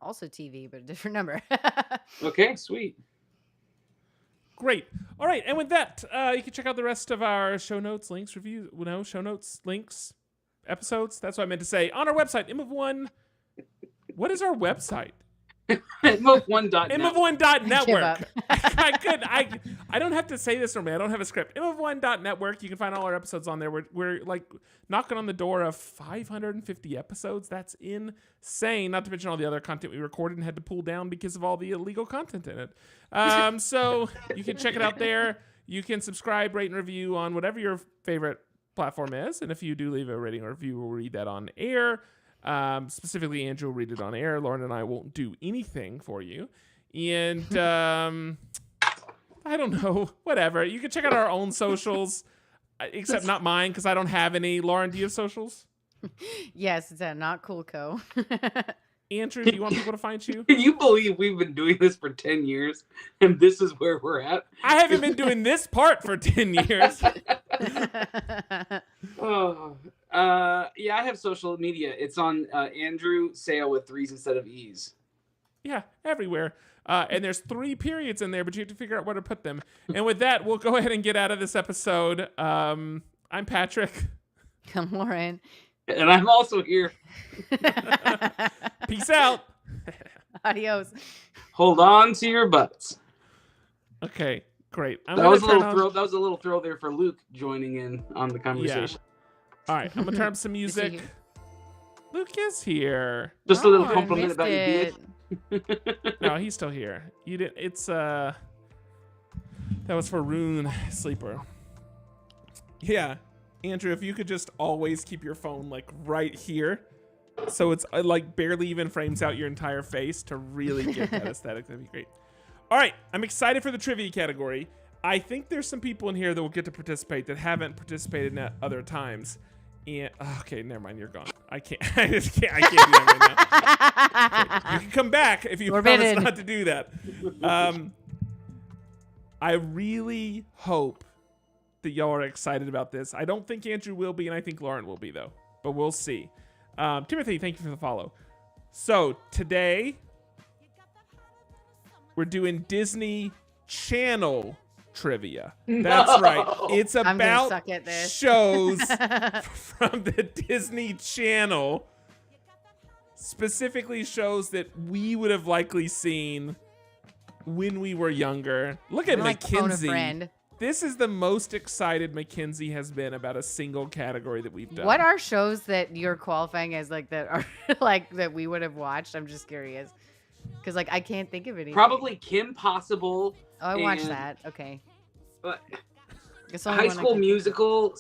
also TV, but a different number. Okay, sweet. Great. All right, and with that, you can check out the rest of our show notes, links, reviews, links, episodes. That's what I meant to say. On our website, imov1. What is our website? imov1.network. imov1.network. I don't have to say this normally. I don't have a script. imov1.network. You can find all our episodes on there. We're like knocking on the door of 550 episodes. That's insane. Not to mention all the other content we recorded and had to pull down because of all the illegal content in it. So you can check it out there. You can subscribe, rate, and review on whatever your favorite platform is. And if you do leave a rating or review, we'll read that on air. Specifically, Andrew will read it on air. Lauren and I won't do anything for you. And I don't know. Whatever. You can check out our own socials, except not mine because I don't have any. Lauren, do you have socials? Yes, it's at Not Cool Co. Andrew, do you want people to find you? Can you believe we've been doing this for 10 years and this is where we're at? I haven't been doing this part for 10 years. Oh, yeah, I have social media. It's on Andrew Sale with 3s instead of E's. Yeah, everywhere. And there's 3 periods in there, but you have to figure out where to put them. And with that, we'll go ahead and get out of this episode. I'm Patrick. I'm Lauren. And I'm also here. Peace out. Adios. Hold on to your butts. Okay, great. That was a little throw. That was a little throw there for Luke joining in on the conversation. Yeah. All right, I'm gonna turn up some music. Luke is here. Just a little I compliment missed about your it. beard. No, he's still here. You didn't. It's that was for Rune Sleeper. Yeah, Andrew, if you could just always keep your phone like right here, so it's like barely even frames out your entire face to really get that aesthetic, that'd be great. All right, I'm excited for the trivia category. I think there's some people in here that will get to participate that haven't participated in other times. And okay, never mind, you're gone. I can't. I just can't. I can't do that right now. Okay, you can come back if you promise not to do that. I really hope that y'all are excited about this. I don't think Andrew will be, and I think Lauren will be though. But we'll see. Timothy, thank you for the follow. So today we're doing Disney Channel trivia. That's right. It's about shows from the Disney Channel. Specifically shows that we would have likely seen when we were younger. Look at Mackenzie. This is the most excited Mackenzie has been about a single category that we've done. What are shows that you're qualifying as like that are like that we would have watched? I'm just curious. Because like I can't think of any. Probably Kim Possible. Oh, I watched that. Okay. But High School Musical.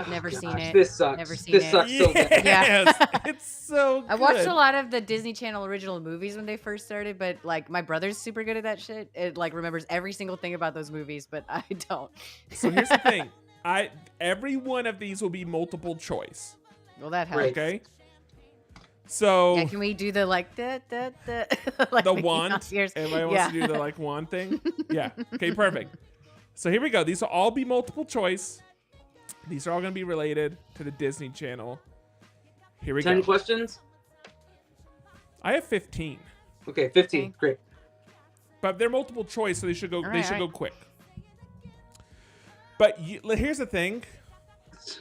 Never seen it. This sucks. Never seen this it. sucks so bad. Yeah. It's so good. I watched a lot of the Disney Channel original movies when they first started, but like my brother's super good at that shit. It like remembers every single thing about those movies, but I don't. So here's the thing. Every one of these will be multiple choice. Well, that helps. Okay. So yeah, can we do the like like the wand? Everybody wants to do the like wand thing? Yeah. Okay, perfect. So here we go. These will all be multiple choice. These are all going to be related to the Disney Channel. Here we go. 10 questions? I have 15. Okay, 15. Okay. Great. But they're multiple choice, so they should go. All they right, should go quick. But here's the thing.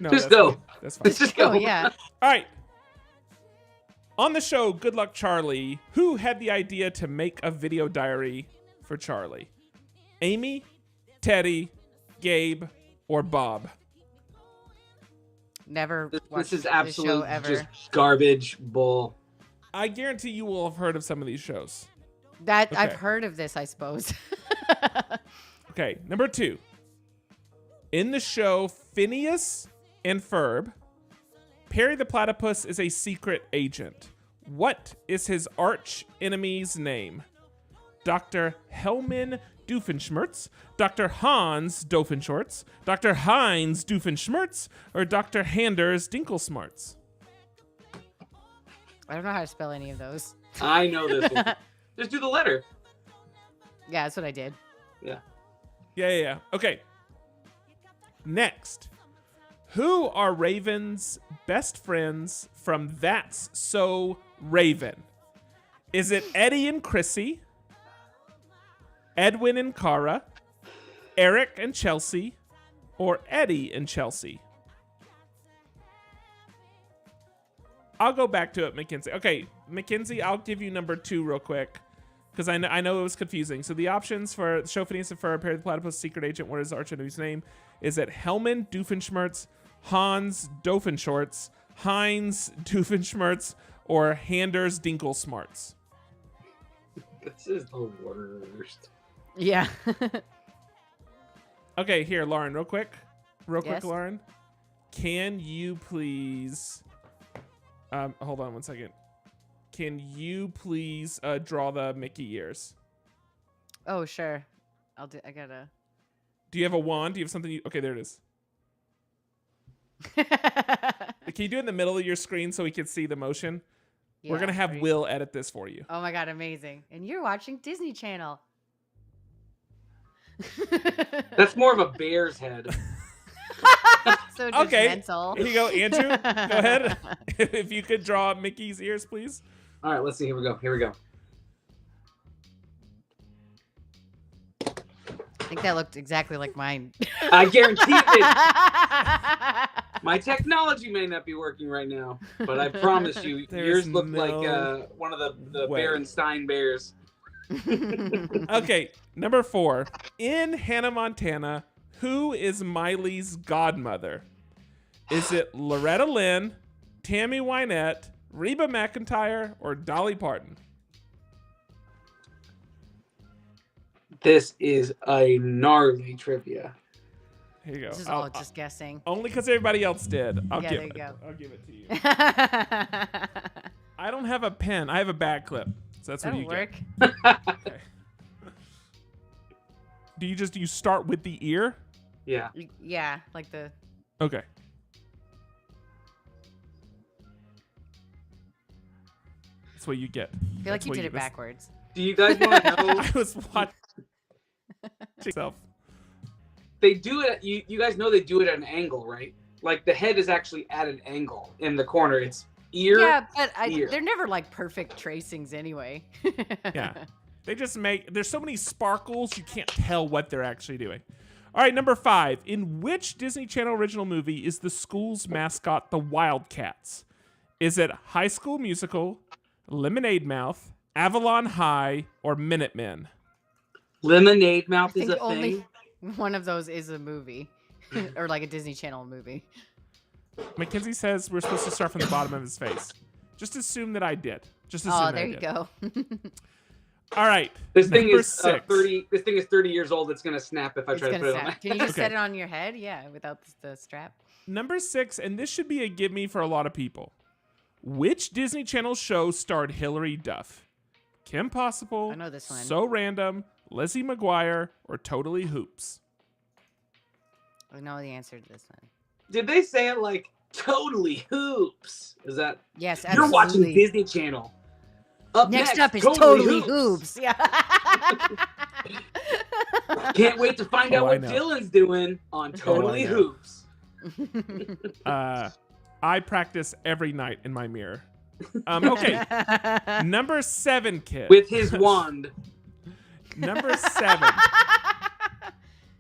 No, just go. Fine. That's fine. Just go. Oh yeah. All right. On the show, Good Luck Charlie, who had the idea to make a video diary for Charlie? Amy, Teddy, Gabe, or Bob? Never watched This is the absolute show ever. just garbage bull. I guarantee you will have heard of some of these shows. That Okay. I've heard of this, I suppose. Okay, number 2. In the show Phineas and Ferb, Perry the Platypus is a secret agent. What is his arch enemy's name? Dr. Hellman Doofenshmirtz, Dr. Hans Doofenshorts, Dr. Heinz Doofenshmirtz, or Dr. Handers Dinklesmarts? I don't know how to spell any of those. I know this one. Just do the letter. Yeah, that's what I did. Yeah. Yeah. Okay. Next. Who are Raven's best friends from That's So Raven? Is it Eddie and Chrissy, Edwin and Cara, Eric and Chelsea, or Eddie and Chelsea? I'll go back to it, Mackenzie. Okay, Mackenzie, I'll give you number 2 real quick, because I know it was confusing. So the options for the show Phineas and Ferb, Perry the Platypus, Secret Agent, what is the arch enemy's name? Is it Hellman Doofenshmirtz, Hans Doofenshorts, Heinz Doofenshmirtz, or Handers Dinklesmarts? This is the worst. Yeah. Okay, here, Lauren, real quick, Yes? Lauren. Can you please, hold on one second. Can you please draw the Mickey ears? Oh, sure. I gotta. Do you have a wand? Do you have something? Okay, there it is. Can you do it in the middle of your screen so we can see the motion? We're going to Yeah, have right. Will edit this for you. Oh my god, amazing! And you're watching Disney Channel. That's more of a bear's head. So Okay. judgmental. Here you go, Andrew. Go ahead. If you could draw Mickey's ears, please. All right, let's see. Here we go. Here we go. I think that looked exactly like mine. I guarantee it. My technology may not be working right now, but I promise you, There's yours look no like one of the way. Berenstein bears. Okay, number 4. In Hannah Montana, who is Miley's godmother? Is it Loretta Lynn, Tammy Wynette, Reba McEntire, or Dolly Parton? This is a gnarly trivia. Here you go. This is all just guessing. Only because everybody else did. Yeah, there you go. I'll give it to you. I don't have a pen. I have a bag clip. So that's what That'll you work. get. Okay. Do you start with the ear? Yeah. Yeah, like the. Okay. That's what you get. I feel like you did it backwards. Do you guys want to know? I was watching myself. They do it. You guys know they do it at an angle, right? Like the head is actually at an angle in the corner. It's ear. Yeah, but ear. they're never like perfect tracings anyway. Yeah. They just there's so many sparkles, you can't tell what they're actually doing. All right, number 5. In which Disney Channel original movie is the school's mascot the Wildcats? Is it High School Musical, Lemonade Mouth, Avalon High, or Minutemen? Lemonade I Mouth is think a only thing. one of those is a movie, or like a Disney Channel movie. Mackenzie says we're supposed to start from the bottom of his face. Just assume that I did. Just assume Oh, that there I you did. go. All right. This thing number is 6. 30. This thing is 30 years old. It's gonna snap if I It's try to gonna put it on. snap. My... Can you just Okay. set it on your head? Yeah, without the strap. Number 6, and this should be a give me for a lot of people. Which Disney Channel show starred Hilary Duff? Kim Possible, I know this one. So Random, Lizzie McGuire, or Totally Hoops? I know the answer to this one. Did they say it like totally hoops? Is that Yes, you're watching absolutely. Disney Channel? Up Next up is Totally Hoops. Yeah. Can't wait to find out Oh, I what know. Dylan's doing on Totally know. Hoops. I practice every night in my mirror. Okay. Number 7, kid. With his wand. Number 7.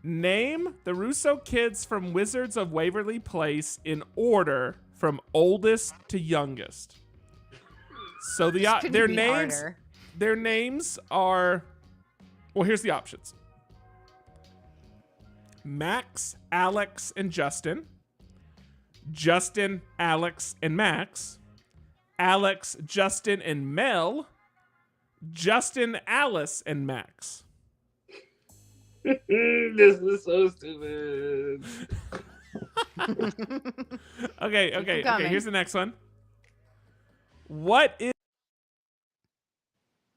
Name the Russo kids from Wizards of Waverly Place in order from oldest to youngest. So This couldn't their be names harder. their names are, well, here's the options. Max, Alex, and Justin. Justin, Alex, and Max. Alex, Justin, and Mel. Justin, Alice, and Max. This is so stupid. Okay. coming. Here's the next one. What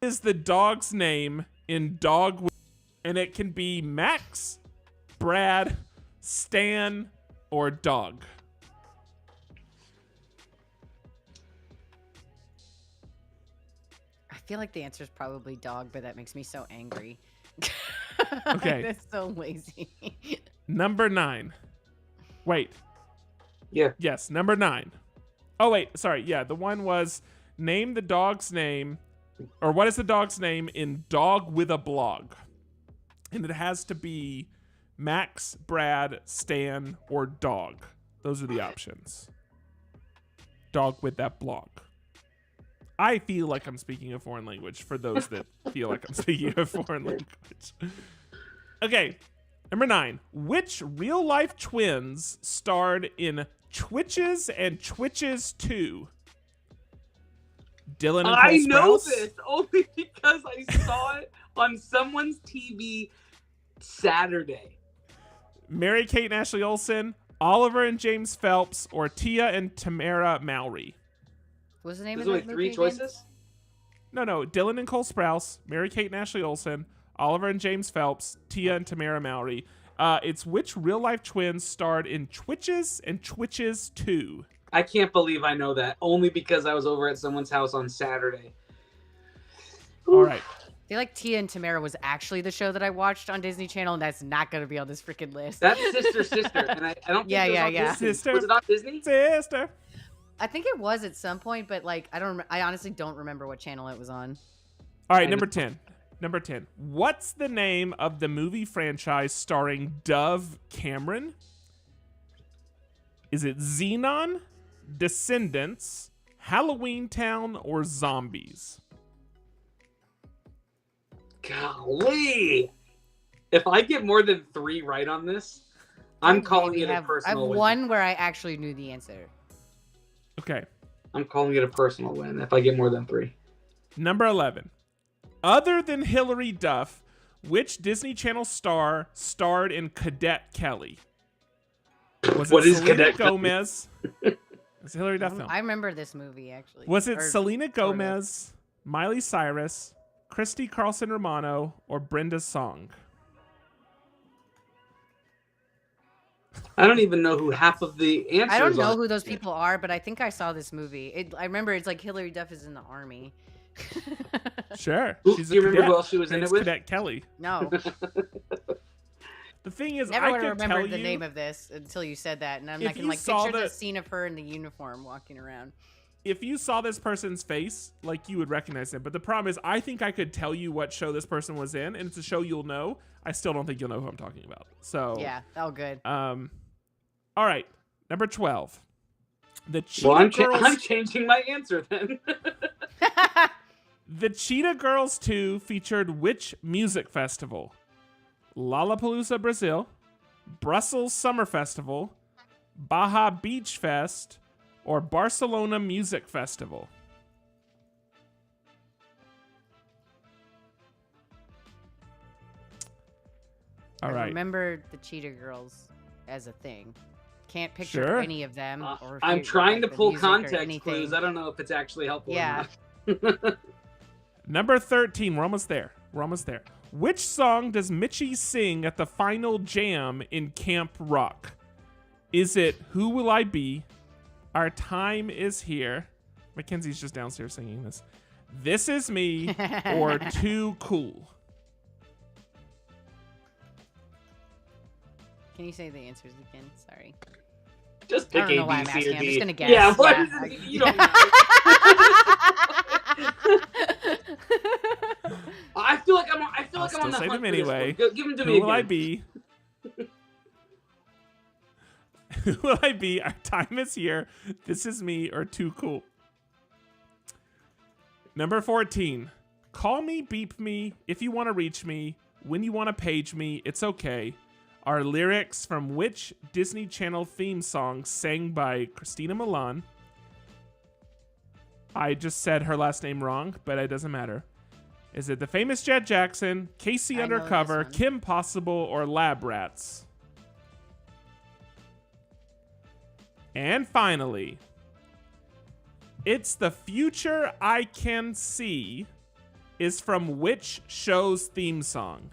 is the dog's name in Dog? And it can be Max, Brad, Stan, or Dog. I feel like the answer is probably dog, but that makes me so angry. Okay. That's so lazy. Number 9. Wait. Yeah. Yes, number 9. Oh, wait. Sorry. Yeah, the one was name the dog's name, or what is the dog's name in Dog with a Blog? And it has to be Max, Brad, Stan, or Dog. Those are the options. Dog with that blog. I feel like I'm speaking a foreign language for those that feel like I'm speaking a foreign language. Okay, number 9. Which real-life twins starred in Twitches and Twitches 2? Dylan and I Cole know Sprouse? this only because I saw it on someone's TV Saturday. Mary-Kate and Ashley Olsen, Oliver and James Phelps, or Tia and Tamara Mowry? What's the name There's of only that 3 movie again? choices. No. Dylan and Cole Sprouse, Mary-Kate and Ashley Olsen, Oliver and James Phelps, Tia and Tamara Mowry. It's which real-life twins starred in Twitches and Twitches 2? I can't believe I know that only because I was over at someone's house on Saturday. All right. I feel like Tia and Tamara was actually the show that I watched on Disney Channel, and that's not going to be on this freaking list. That's Sister, and I don't think Yeah, it was yeah, on yeah. Disney. Sister. Was it on Disney? Sister. I think it was at some point, but like I honestly don't remember what channel it was on. All right, number 10. Number 10. What's the name of the movie franchise starring Dove Cameron? Is it Xenon, Descendants, Halloween Town, or Zombies? Golly. If I get more than 3 right on this, I'm calling it a I have personal win. one where I actually knew the answer. Okay. I'm calling it a personal win if I get more than 3. Number 11. Other than Hilary Duff, which Disney Channel star starred in Cadet Kelly? Was What it is Selena Cadet Kelly? Gomez? It's a Hilary Duff film. I remember this movie actually. Was it Or Selena sort of. Gomez, Miley Cyrus, Christy Carlson Romano, or Brenda Song? I don't even know who half of the answers I don't know are. who those people are, but I think I saw this movie. I remember it's like Hilary Duff is in the army. Sure. Who- She's do you a remember cadet. who else she was in It's it with? Cadet Kelly. No, The thing is, never I would have could tell remembered the you, name of this until you said that, and If I can you like saw picture the the- scene of her in the uniform walking around. if you saw this person's face, like you would recognize him. But the problem is, I think I could tell you what show this person was in, and it's a show you'll know. I still don't think you'll know who I'm talking about. So Yeah, oh good. all right, number 12. The Cheetah Well, Girls. I'm changing my answer then. The Cheetah Girls 2 featured which music festival? Lollapalooza, Brazil, Brussels Summer Festival, Baja Beach Fest, or Barcelona Music Festival? All I right. remember the Cheetah Girls as a thing. Can't picture Sure. any of them. Or I'm hear, trying to the pull music or context anything. clues. I don't know if it's actually helpful. Yeah. Or not. Number 13. We're almost there. Which song does Mitchie sing at the final jam in Camp Rock? Is it Who Will I Be? Our Time Is Here. Mackenzie's just downstairs singing this. This Is Me, or Too Cool? Can you say the answers again? Sorry. Just I pick don't know A, why B, I'm C, or asking. I'm D. just gonna guess. Yeah, what? Yeah. You don't. I feel like I'm. I feel I'll like I'm on the still say hunt them for this anyway. one. Give them to Who me will I again. be? Who will I be? Our Time Is Here. This Is Me, or Too Cool? Number 14. Call me, beep me, if you want to reach me, when you want to page me, it's okay. Are lyrics from which Disney Channel theme song sang by Christina Milian? I just said her last name wrong, but it doesn't matter. Is it The Famous Jet Jackson, Casey I know this Undercover, one. Kim Possible, or Lab Rats? And finally, It's the Future I Can See is from which show's theme song?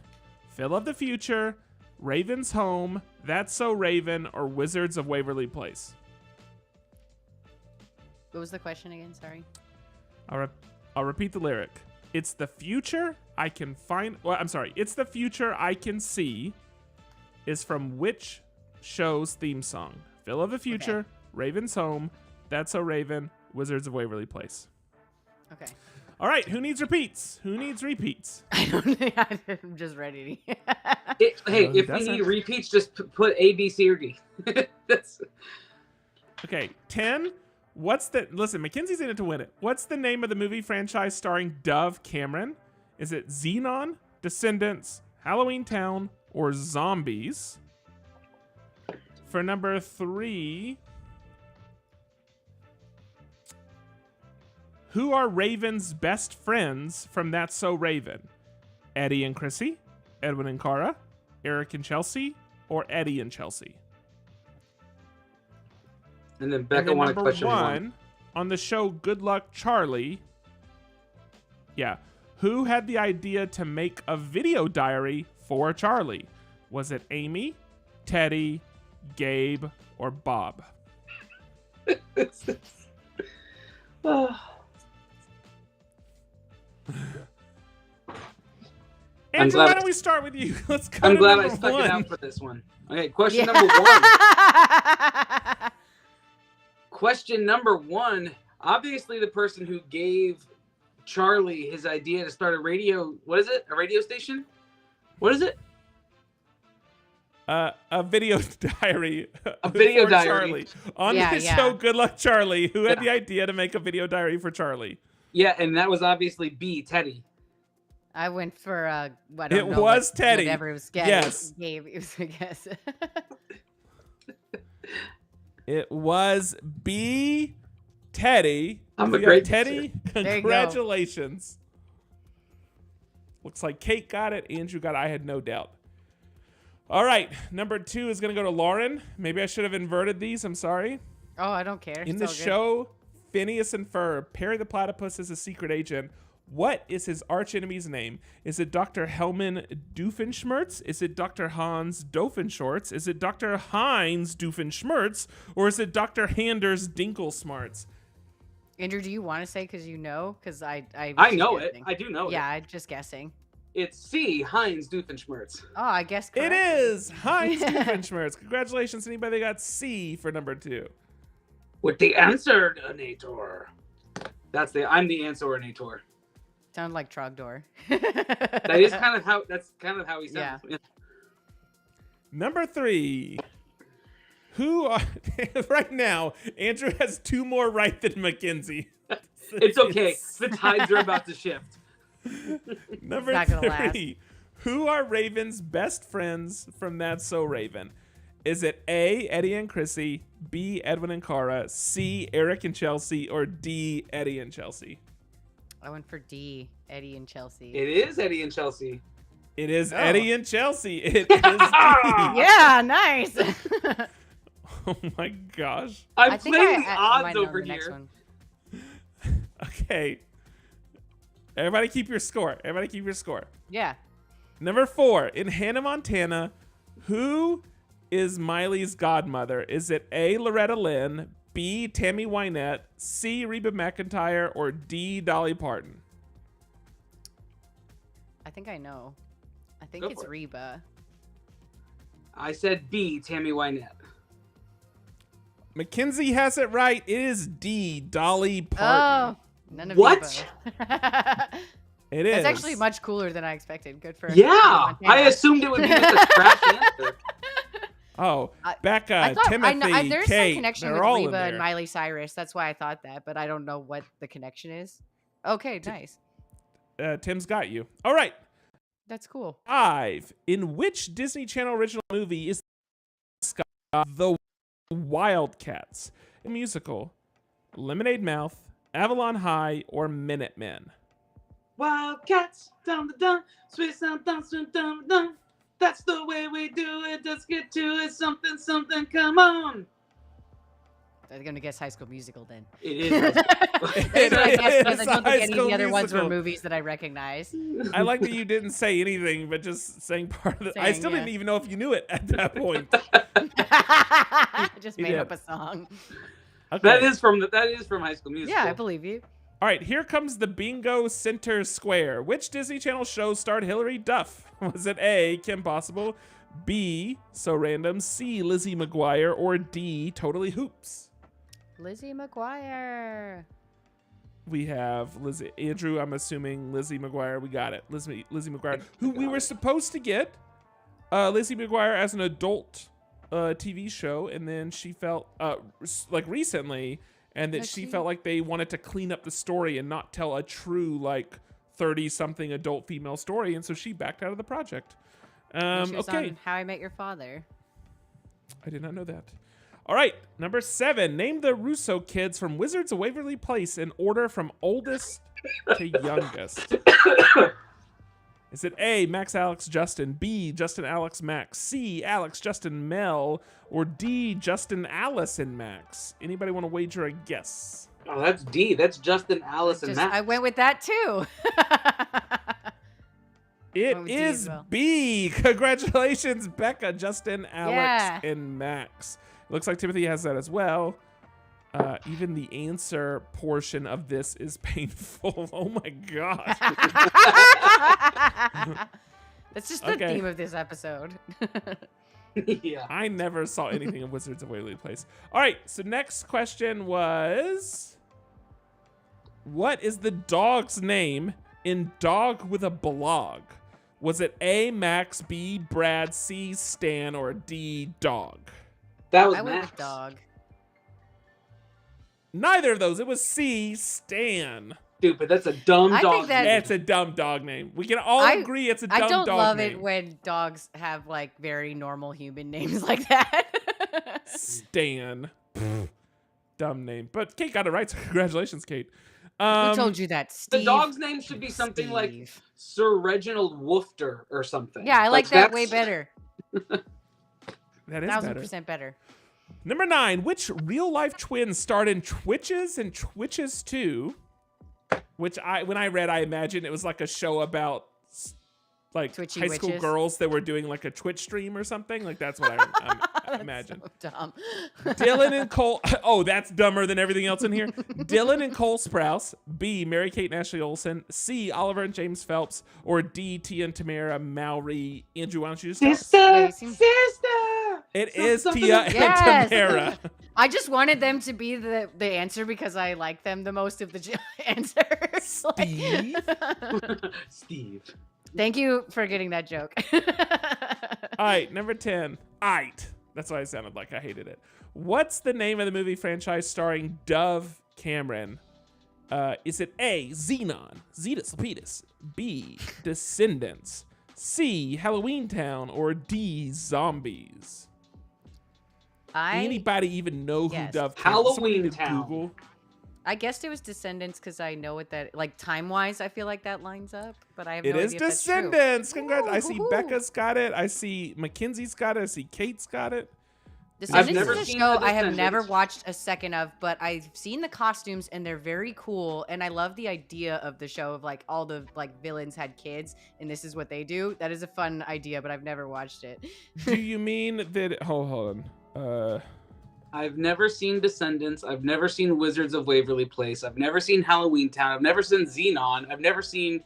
Phil of the Future, Raven's Home, That's So Raven, or Wizards of Waverly Place? What was the question again? Sorry. I'll repeat the lyric. It's the future I can find. Well, I'm sorry. It's the future I can see is from which show's theme song? Phil of the Future, Okay. Raven's Home, That's So Raven, Wizards of Waverly Place. Okay. All right. Who needs repeats? Who needs repeats? I don't. I'm just ready to. Hey, No, he if you doesn't. need repeats, just put A, B, C, or D. That's Okay. 10. Listen, Mackenzie's in it to win it. What's the name of the movie franchise starring Dove Cameron? Is it Xenon, Descendants, Halloween Town, or Zombies? For number 3, who are Raven's best friends from That's So Raven? Eddie and Chrissy, Edwin and Cara, Eric and Chelsea, or Eddie and Chelsea? and then And Becca then wanted number question one. 1 on the show Good Luck Charlie. Yeah. Who had the idea to make a video diary for Charlie? Was it Amy, Teddy, Gabe, or Bob? Oh. I'm Andrew, glad why I- don't we start with you? Let's go I'm to glad I number stuck it one. out for this one. Okay, question Yeah. number one. Question number one. Obviously, the person who gave Charlie his idea to start a radio, what is it? A radio station? What is it? A video diary. A video for diary. Charlie. On Yeah, this yeah. show, Good Luck Charlie, who had Yeah. the idea to make a video diary for Charlie. Yeah, and that was obviously B, Teddy. I went for I don't It know was Teddy. Whatever it was Yes. Gabe. It was a guess. It was B, Teddy. I'm We a got great Teddy. There you go. Congratulations. Looks like Kate got it. Andrew got it. I had no doubt. All right. Number 2 is going to go to Lauren. Maybe I should have inverted these. I'm sorry. Oh, I don't care. In It's the all good. show, Phineas and Ferb, Perry the Platypus is a secret agent. What is his archenemy's name? Is it Dr. Hellman Doofenshmirtz? Is it Dr. Hans Doofenshorts? Is it Dr. Heinz Doofenshmirtz? Or is it Dr. Handers Dinklesmarts? Andrew, do you want to say because you know? Because I was I just know it. guessing. I do know Yeah, it. I'm just guessing. It's C, Heinz Doofenshmirtz. Oh, I guess It correct. is Heinz Doofenshmirtz. Congratulations to anybody that got C for number 2. With the answer, Nator. I'm the answer-nator. Sound like Trogdor. That is kind of how he sounds. Yeah. Number 3. Who are right now? Andrew has 2 more right than Mackenzie. It's okay. The tides are about to shift. Number not gonna last. 3. Who are Raven's best friends from That's So Raven? Is it A, Eddie and Chrissy, B, Edwin and Cara, C, Eric and Chelsea, or D, Eddie and Chelsea? I went for D, Eddie and Chelsea. It is Eddie and Chelsea. It is Oh. Eddie and Chelsea. It is D. Yeah, nice. Oh my gosh. I'm think playing the I odds might know over the next here. one. Okay. Everybody keep your score. Everybody keep your score. Yeah. Number 4, in Hannah Montana, who is Miley's godmother? Is it A, Loretta Lynn, B, Tammy Wynette, C, Reba McEntire, or D, Dolly Parton? I think I know. I think Go it's for it. Reba. I said B, Tammy Wynette. Mackenzie has it right. It is D, Dolly Parton. Oh, none of What? you both. It is. That's actually much cooler than I expected. Good for Yeah, Montana. I assumed it would be with a scratch answer. Oh, I Becca, thought Timothy, there's Kate, some connection they're with all Reba in there. and Miley Cyrus. That's why I thought that, but I don't know what the connection is. Okay, nice. Tim's got you. All right. That's cool. 5. In which Disney Channel original movie is the Wildcats? A musical, Lemonade Mouth, Avalon High, or Minutemen? Wildcats, dum dum dum, sweet sound, dum dum dum dum. That's the way we do it. Let's get to it. Something, something. Come on. I'm gonna guess High School Musical then. It is. That's what I guess, because I don't High think any of School the other ones were Musical. movies that I recognize. I like that you didn't say anything, but just saying part of it. I Saying, still yeah. didn't even know if you knew it at that point. Just You made did. up a song. Okay. That is from High School Musical. Yeah, I believe you. All right, here comes the Bingo Center Square. Which Disney Channel show starred Hilary Duff? Was it A, Kim Possible, B, So Random, C, Lizzie McGuire, or D, Totally Hoops? Lizzie McGuire. We have Lizzie. Andrew, I'm assuming Lizzie McGuire. We got it. Lizzie McGuire, who we were supposed to get Lizzie McGuire as an adult TV show, and then she felt like recently, and that But she she- felt like they wanted to clean up the story and not tell a true like 30-something adult female story, and so she backed out of the project. She was Okay, on How I Met Your Father. I did not know that. All right, number 7. Name the Russo kids from Wizards of Waverly Place in order from oldest to youngest. Is it A, Max, Alex, Justin, B, Justin, Alex, Max, C, Alex, Justin, Mel, or D, Justin, Alice, and Max? Anybody want to wager a guess? Oh, that's D. That's Justin, Alice, and Matt. I went with that too. It What was D is as well? B. Congratulations, Becca, Justin, Alex, Yeah. and Max. Looks like Timothy has that as well. Even the answer portion of this is painful. Oh my god. That's just the Okay. theme of this episode. Yeah. I never saw anything of Wizards of Waverly Place. All right, so next question was, what is the dog's name in Dog with a Blog? Was it A, Max, B, Brad, C, Stan, or D, Dog? That was I went Max. with dog. Neither of those. It was C, Stan. Stupid. That's a dumb I dog. think that- name. It's a dumb dog name. We can all I- agree it's a dumb I don't dog love name. it when dogs have like very normal human names like that. Stan. Dumb name. But Kate got it right, so congratulations, Kate. Who told you that, Steve? The dog's name should be something like Steve. Sir Reginald Woofter or something. Yeah, I like that way that's- better. That is better. 1000% better. Number 9. Which real-life twins starred in Twitches and Twitches 2? Which when I read, I imagined it was like a show about like Twitchy high school witches. girls that were doing like a Twitch stream or something. Like that's what I imagined. So dumb. Dylan and Cole. Oh, that's dumber than everything else in here. Dylan and Cole Sprouse. B, Mary Kate and Ashley Olsen. C, Oliver and James Phelps. Or D, Tia and Tamara Mowry. Andrew, why don't you just start? Sister, you seem- sister. It is something Tia like- and Yes. Tamara. I just wanted them to be the answer because I like them the most of the answers. Like- Steve? Steve. Thank you for getting that joke. All right, number 10. Ite. That's why I sounded like I hated it. What's the name of the movie franchise starring Dove Cameron? Is it A, Xenon, Zetus Lapidus, B, Descendants, C, Halloween Town, or D, Zombies? Anybody even know who guessed. Dove Cameron is? Somebody Halloween to Town. Google. I guessed it was Descendants because I know what that like time wise. I feel like that lines up, but I have It no is idea if that's true. Descendants. Congrats. I see Woo-hoo-hoo. Becca's got it. I see Mackenzie's got it. I see Kate's got it. Descendants never is a seen show The I have never Descendants. watched a second of, but I've seen the costumes and they're very cool. And I love the idea of the show of like all the like villains had kids and this is what they do. That is a fun idea, but I've never watched it. Do you mean that? Hold on. I've never seen Descendants. I've never seen Wizards of Waverly Place. I've never seen Halloween Town. I've never seen Xenon. I've never seen,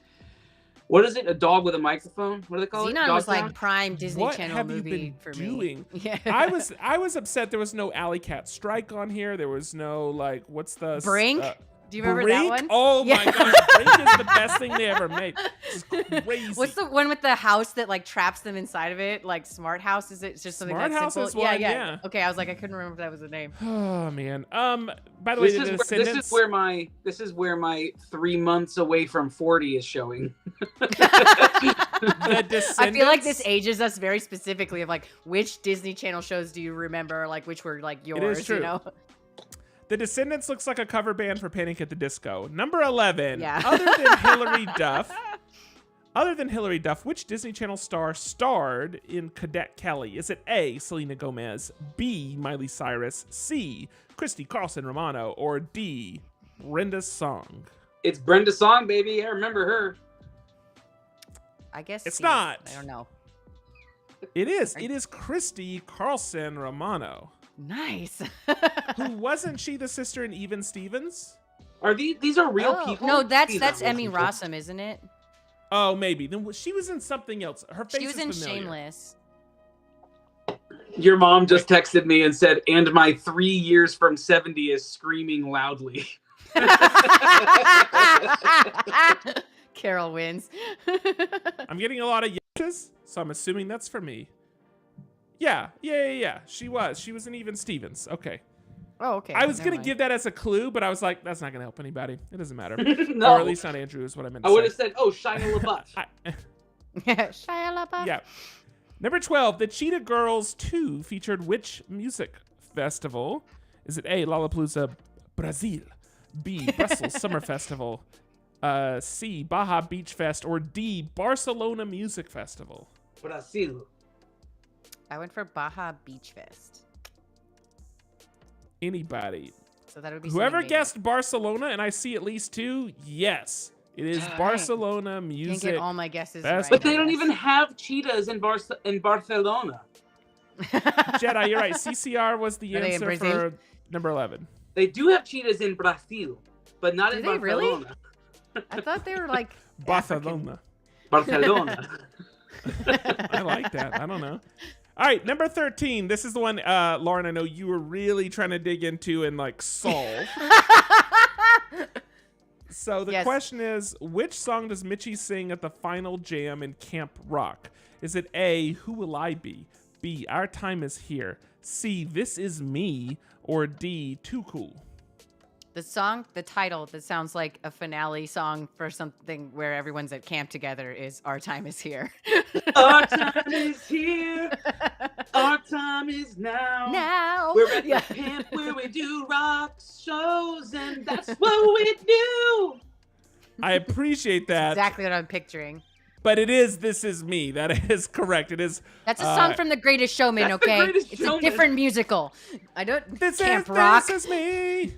what is it? A dog with a microphone? What do they call it? Xenon Dog was Town? like prime Disney What Channel have you movie been for doing? me. Yeah. I was upset there was no Alley Cat Strike on here. There was no like what's the Brink? Do you remember Brink? that one? Oh Yeah. my god, Brink is the best thing they ever made. It's crazy. What's the one with the house that like traps them inside of it? Like Smart House? Is it just something Smart that's House simple? is one, yeah. Okay, I was like, I couldn't remember if that was the name. Oh man. By the way, This the is, Descendants. this is where my 3 months away from 40 is showing. The I feel like this Descendants- ages us very specifically of like which Disney Channel shows do you remember, like which were like yours, true. you know? The Descendants looks like a cover band for Panic at the Disco. Number 11. Yeah. Other than Hilary Duff. Other than Hilary Duff, which Disney Channel star starred in Cadet Kelly? Is it A, Selena Gomez, B, Miley Cyrus, C, Christy Carlson Romano, or D, Brenda Song? It's Brenda Song, baby. I remember her. I guess It's C. not. I don't know. It is. It is Christy Carlson Romano. Nice. Who wasn't she the sister in Even Stevens? Are these are real Oh, people? no, that's These aren't real Emmy people. Rossum, isn't it? Oh, maybe. Then she was in something else. Her face She was is in familiar. Shameless. Your mom just texted me and said, and my 3 years from 70 is screaming loudly. Carol wins. I'm getting a lot of yeses, so I'm assuming that's for me. Yeah. She was in Even Stevens. Okay. Oh, okay. I was never gonna mind. give that as a clue, but I was like, that's not gonna help anybody. It doesn't matter. No. Or at least not Andrew is what I meant to I would have say. said, oh, Shia LaBeouf. Shia LaBeouf. Yeah. Number 12, the Cheetah Girls 2 featured which music festival? Is it A, Lollapalooza, Brazil, B, Brussels Summer Festival, C, Baja Beach Fest, or D, Barcelona Music Festival? Brazil. I went for Baja Beach Fest. Anybody? So that would be Whoever something big. guessed Barcelona, and I see at least 2, yes. It is Dang. Barcelona Can't Music. get all my guesses Fest. right. But they I don't guess. even have cheetahs in Barcelona. Jedi, you're right. CCR was the Are they in answer Brazil? for number 11. They do have cheetahs in Brazil, but not Do in they really? Barcelona. I thought they were like African. Barcelona. Barcelona. I like that. I don't know. All right, number 13. This is the one, Lauren, I know you were really trying to dig into and like solve. So the question is, which song does Mitchie sing at the final jam in Camp Rock? Is it A, Who Will I Be? B, Our Time Is Here? C, This Is Me? Or D, Too Cool? The song, the title that sounds like a finale song for something where everyone's at camp together is Our Time Is Here. Our time is here. Our time is now. Now. We're at the camp where we do rock shows, and that's what we do. I appreciate that. Exactly what I'm picturing. But it is This Is Me. That is correct. It is. That's a song from The Greatest Showman, That's The okay? Greatest It's Showman. a different musical. I don't This Camp Rock. This is me.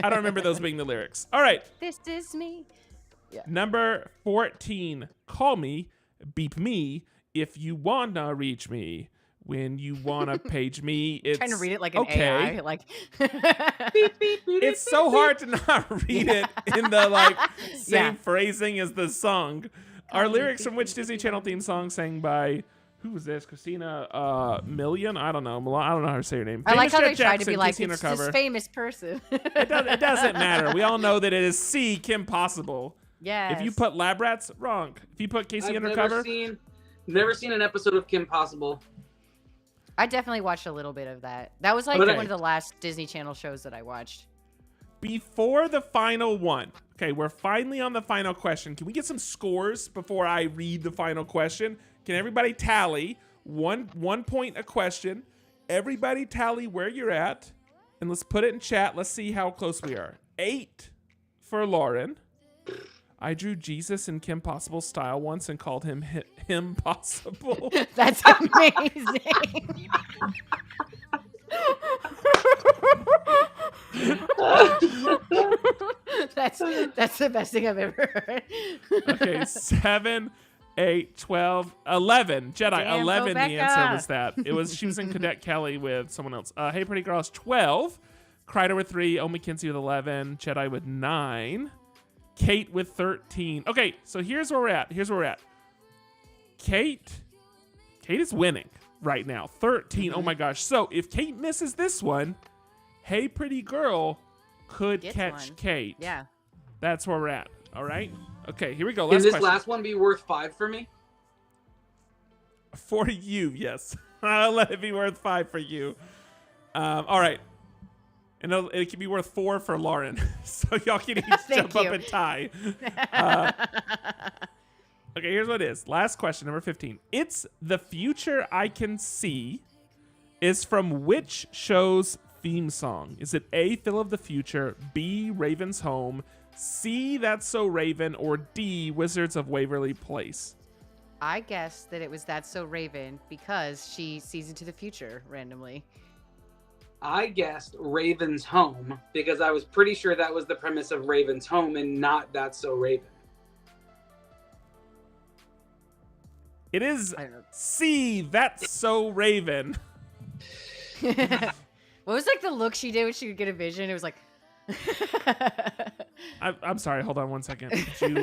I don't remember those being the lyrics. All right. This is me. Number 14. Call me, beep me, if you wanna reach me. When you wanna page me, it's Trying to read it like an okay. AI. Like It's so hard to not read it in the like same phrasing as the song. Our lyrics from which Disney Channel theme song sang by who was this? Christina Million? I don't know. I don't know how to say her name. I like how Famous they Jet try to be Jackson, like, Casey it's Undercover. this famous person. It doesn't matter. We all know that it is C, Kim Possible. Yes. If you put Lab Rats, wrong. If you put Casey I've Undercover, never seen an episode of Kim Possible. I definitely watched a little bit of that. That was like Okay. one of the last Disney Channel shows that I watched. before the final one. Okay, we're finally on the final question. Can we get some scores before I read the final question? Can everybody tally one point a question? Everybody tally where you're at, and let's put it in chat. Let's see how close we are. 8 for Lauren. I drew Jesus in Kim Possible style once and called him him possible. That's amazing. That's the best thing I've ever heard. Okay, 7, 8, 12, 11. Jedi, Damn, 11, the Rebecca. answer was that. It was, she was in Cadet Kelly with someone else. Hey Pretty Girls, 12. Kreider with 3, O McKinsey with 11, Jedi with 9, Kate with 13. Okay, so here's where we're at. Kate is winning right now, 13. Oh my gosh. So if Kate misses this one, Hey Pretty Girl could Gets catch one. Kate. Yeah. That's where we're at. All right. Okay, here we go. Can Last this question. last one be worth 5 for me? For you, yes. I'll let it be worth 5 for you. All right. And it can be worth 4 for Lauren. So y'all can each jump up and tie. Okay, here's what it is. Last question, number 15. It's The Future I Can See is from which show's theme song? Is it A, Phil of the Future, B, Raven's Home, C, That's So Raven, or D, Wizards of Waverly Place? I guessed that it was That's So Raven because she sees into the future randomly. I guessed Raven's Home because I was pretty sure that was the premise of Raven's Home and not That's So Raven. It is I don't know. C, That's So Raven. What was like the look she did when she would get a vision? It was like I'm sorry. Hold on one second. Did you,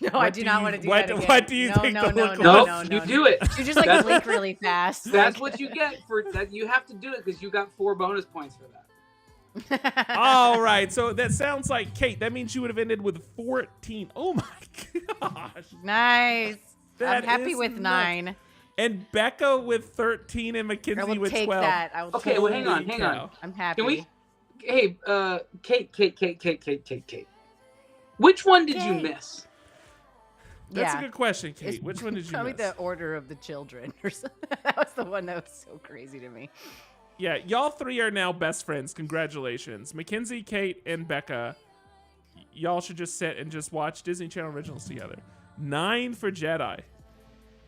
no, I do not want to do what- that again. what do you think no, the no, look no, was? no, no, You no. do it. You just like That's- blink really fast. That's like- what you get for that. You have to do it because you got 4 bonus points for that. All right. So that sounds like Kate. That means you would have ended with 14. Oh my gosh. Nice. That I'm happy is with nuts. 9. And Becca with 13 and I Mackenzie will with take 12. that. I will Okay, take well, it. hang on. Holy cow. I'm happy. Can we? Hey, Kate. Which one did you Kate. miss? That's Yeah. a good question, Kate. Which one did you Tell me miss? the order of the children or something. That was the one that was so crazy to me. Yeah, y'all 3 are now best friends. Congratulations. Mackenzie, Kate, and Becca. Y'all should just sit and just watch Disney Channel originals together. 9 for Jedi.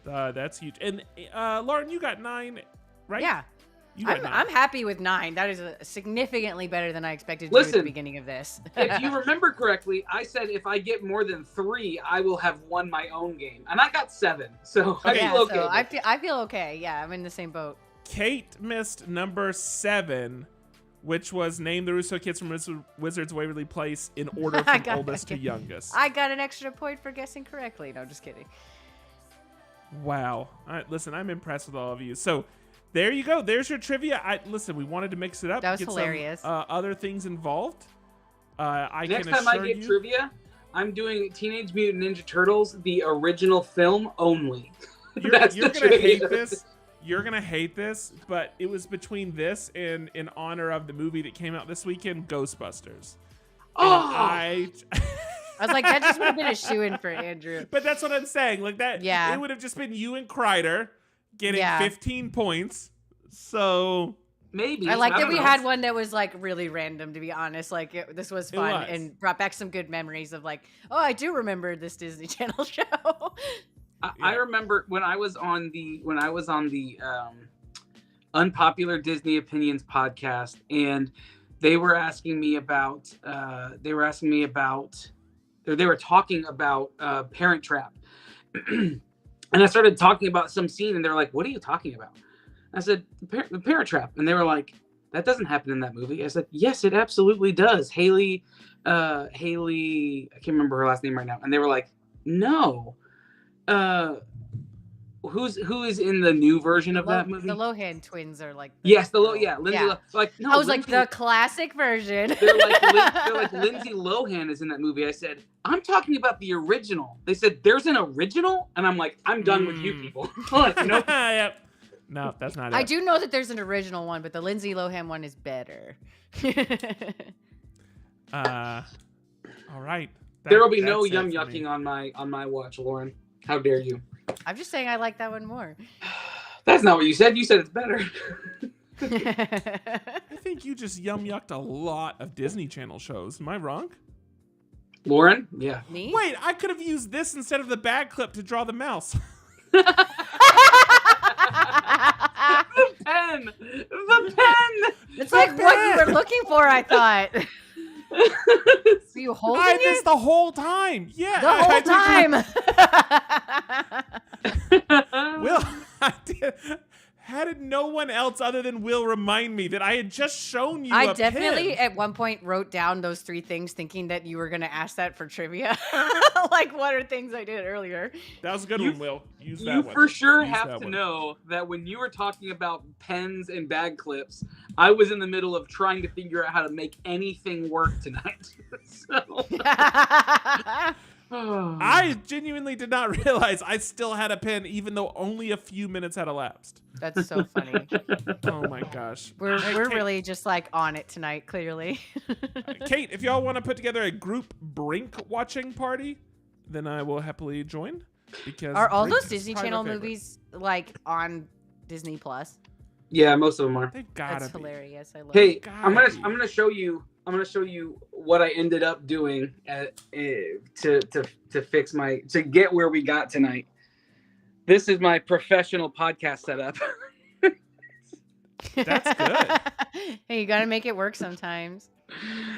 That's huge. And Lauren, you got 9, right? Yeah. You got 9. I'm happy with 9. That is significantly better than I expected to do at the Listen, beginning of this. If you remember correctly, I said if I get more than 3, I will have won my own game, and I got 7. So I yeah, feel okay. so with I it. feel okay. Yeah, I'm in the same boat. Kate missed number 7. which was name the Russo kids from Wizards Waverly Place in order from oldest to youngest. I got an extra point for guessing correctly. No, just kidding. Wow. Listen, I'm impressed with all of you. So there you go. There's your trivia. Listen, we wanted to mix it up. That was get hilarious. Some, other things involved. Next time I get trivia, I'm doing Teenage Mutant Ninja Turtles, the original film only. You're going to hate this. You're going to hate this, but it was between this and in honor of the movie that came out this weekend, Ghostbusters. Oh! I was like, that just would have been a shoo-in for Andrew. But that's what I'm saying. Like that, yeah. It would have just been you and Kreider getting 15 points. So maybe. I like that we had one that was like really random, to be honest. Like this was fun and brought back some good memories of like, oh, I do remember this Disney Channel show. I remember when I was on the Unpopular Disney Opinions podcast, and they were talking about Parent Trap, and I started talking about some scene, and they're like, "What are you talking about?" I said, "The Parent Trap," and they were like, "That doesn't happen in that movie." I said, "Yes, it absolutely does." Haley, I can't remember her last name right now, and they were like, "No." Who is in the new version of that movie? The Lohan twins are like. Lindsay. Like no, I was like the classic version. They're like Lindsay Lohan is in that movie. I said, I'm talking about the original. They said there's an original, and I'm like, I'm done with you people. Like, you know? Yep. No, that's not it. I do know that there's an original one, but the Lindsay Lohan one is better. All right. There will be no yum yucking on my watch, Lauren. How dare you? I'm just saying I like that one more. That's not what you said. You said it's better. I think you just yum yucked a lot of Disney Channel shows. Am I wrong? Lauren? Yeah. Me? Wait, I could have used this instead of the bag clip to draw the mouse. The pen! The pen! It's like what you were looking for, I thought. Were you holding I it? this the whole time. Yeah. The whole time. Will, I did. How did no one else other than Will remind me that I had just shown you I a definitely pin? at one point wrote down those 3 things thinking that you were going to ask that for trivia. Like, what are things I did earlier? That was a good one, Will. Use that You one. for sure Use have that to one. know that when you were talking about pens and bag clips, I was in the middle of trying to figure out how to make anything work tonight. So. I genuinely did not realize I still had a pen, even though only a few minutes had elapsed. That's so funny. Oh my gosh. We're Kate, really just like on it tonight, clearly. Kate, if y'all want to put together a group Brink watching party, then I will happily join. Because Are all Brink those is Disney probably my Channel favorite. movies like on Disney Plus? Yeah, most of them are. They've gotta That's be. hilarious. I love Hey, it. I'm gonna show you what I ended up doing to fix to get where we got tonight. This is my professional podcast setup. That's good. Hey, you gotta make it work sometimes.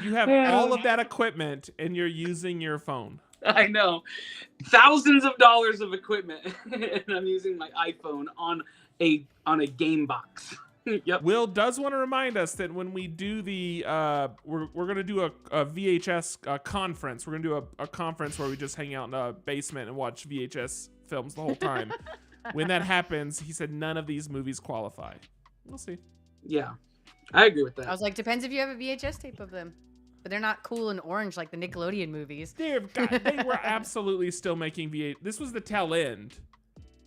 You have all of that equipment and you're using your phone. I know, thousands of dollars of equipment, and I'm using my iPhone on a game box. Yep. Will does want to remind us that when we do the we're going to do a VHS conference. We're going to do a conference where we just hang out in a basement and watch VHS films the whole time. When that happens, he said none of these movies qualify. We'll see. Yeah, I agree with that. I was like, depends if you have a VHS tape of them. But they're not cool and orange like the Nickelodeon movies. They were absolutely still making VHS. This was the tail end.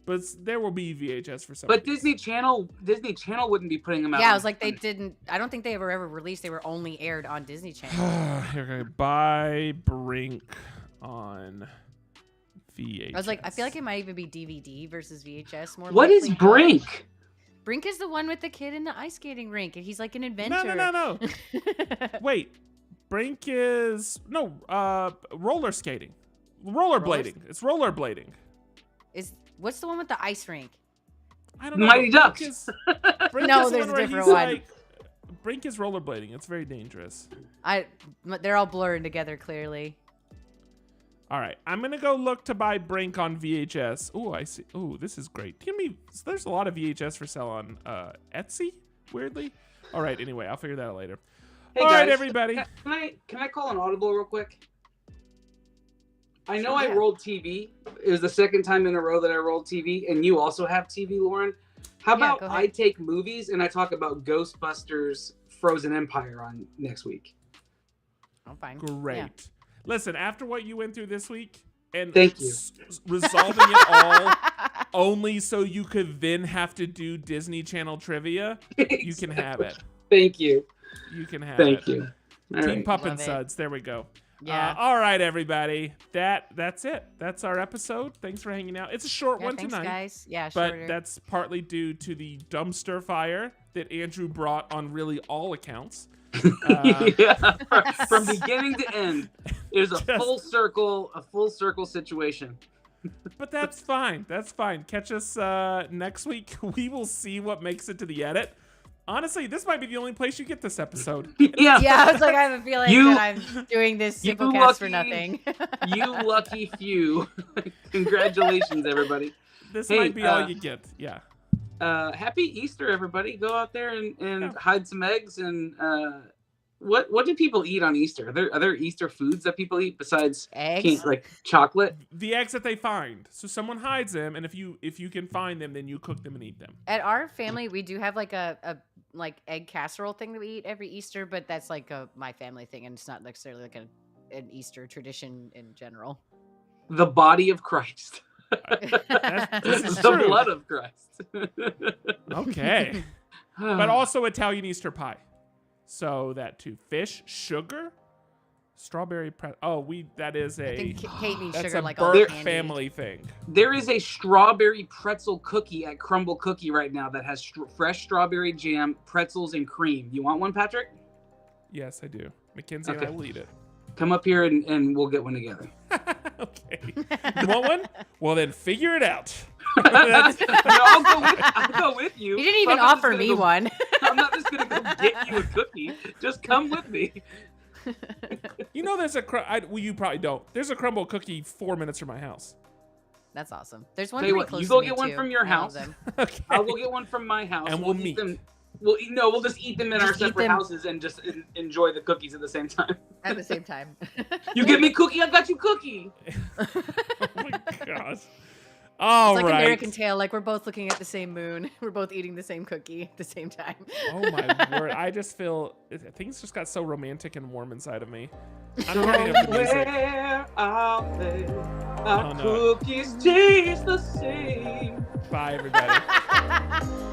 But there will be VHS for some. But Disney Channel wouldn't be putting them out. Yeah, I was like, they didn't. I don't think they ever released. They were only aired on Disney Channel. Okay, buy Brink on VHS. I was like, I feel like it might even be DVD versus VHS. More. What is likely. Brink? Brink is the one with the kid in the ice skating rink, and he's like an inventor. No. Wait, Brink is roller skating, rollerblading. It's rollerblading. What's the one with the ice rink? I don't know. Mighty Ducks. Brink No, is the there's one a where different he's one. like, Brink is rollerblading. It's very dangerous. They're all blurring together clearly. All right, I'm gonna go look to buy Brink on VHS. Oh, I see. Oh, this is great. There's a lot of VHS for sale on Etsy. Weirdly, All right. Anyway, I'll figure that out later. Hey All guys, right, everybody. Can I call an audible real quick? I know Sure, I yeah. rolled TV. It was the second time in a row that I rolled TV, and you also have TV, Lauren. How Yeah, about go ahead. I take movies and I talk about Ghostbusters Frozen Empire on next week? I'm fine. Great. Yeah. Listen, after what you went through this week and Thank you. resolving it all only so you could then have to do Disney Channel trivia, you can have it. Thank you. You can have Thank it. you. All Team right. Pup and Love it. Suds. There we go. Yeah. All right, everybody. That's it. That's our episode. Thanks for hanging out. It's a short Yeah, one thanks, tonight. guys. Yeah, But shorter. that's partly due to the dumpster fire that Andrew brought on really all accounts. Yeah, from beginning to end, it was a Just- full circle situation. But that's fine. That's fine. Catch us next week. We will see what makes it to the edit. Honestly, this might be the only place you get this episode. Yeah, Yeah, I was like, I have a feeling You- that I'm doing this you simple cast for lucky- nothing. you lucky few. Congratulations, everybody. This Hey, might be all you get. Yeah. Happy Easter, everybody. Go out there and Yeah. hide some eggs. And what do people eat on Easter? Are there Easter foods that people eat besides Eggs? like chocolate? The eggs that they find. So someone hides them, and if you can find them, then you cook them and eat them. At our family, we do have like a like egg casserole thing that we eat every Easter, but that's like my family thing, and it's not necessarily like an Easter tradition in general. The body of Christ. This is The true. blood of Christ. Okay. But also Italian Easter pie. So that too. Fish, sugar, strawberry that is I think a Kate needs that's sugar a like all Burke candy. family thing. There is a strawberry pretzel cookie at Crumble Cookie right now that has fresh strawberry jam, pretzels, and cream. You want one, Patrick? Yes, I do. Mackenzie and Okay. I will eat it. Come up here and we'll get one together. Okay. You want one? Well, then figure it out. No, I'll go with you. You didn't even I'm not just offer gonna me go- one. I'm not just gonna go get you a cookie. Just come with me. You know, there's you probably don't. There's a crumble cookie 4 minutes from my house. That's awesome. There's one Tell you pretty what, close you to go me, get one too. from your I love house. them. Okay. I'll go get one from my house. And we'll eat meet. them. We'll just eat them in our Just eat separate them. houses and just enjoy the cookies at the same time. At the same time. You give me cookie, I got you cookie. Oh my gosh. All It's like right. American Tail, like we're both looking at the same moon. We're both eating the same cookie at the same time. Oh my word! I just feel things just got so romantic and warm inside of me. I'm turning up the music. Somewhere out there, our Oh, no. cookies taste the same. Bye, everybody.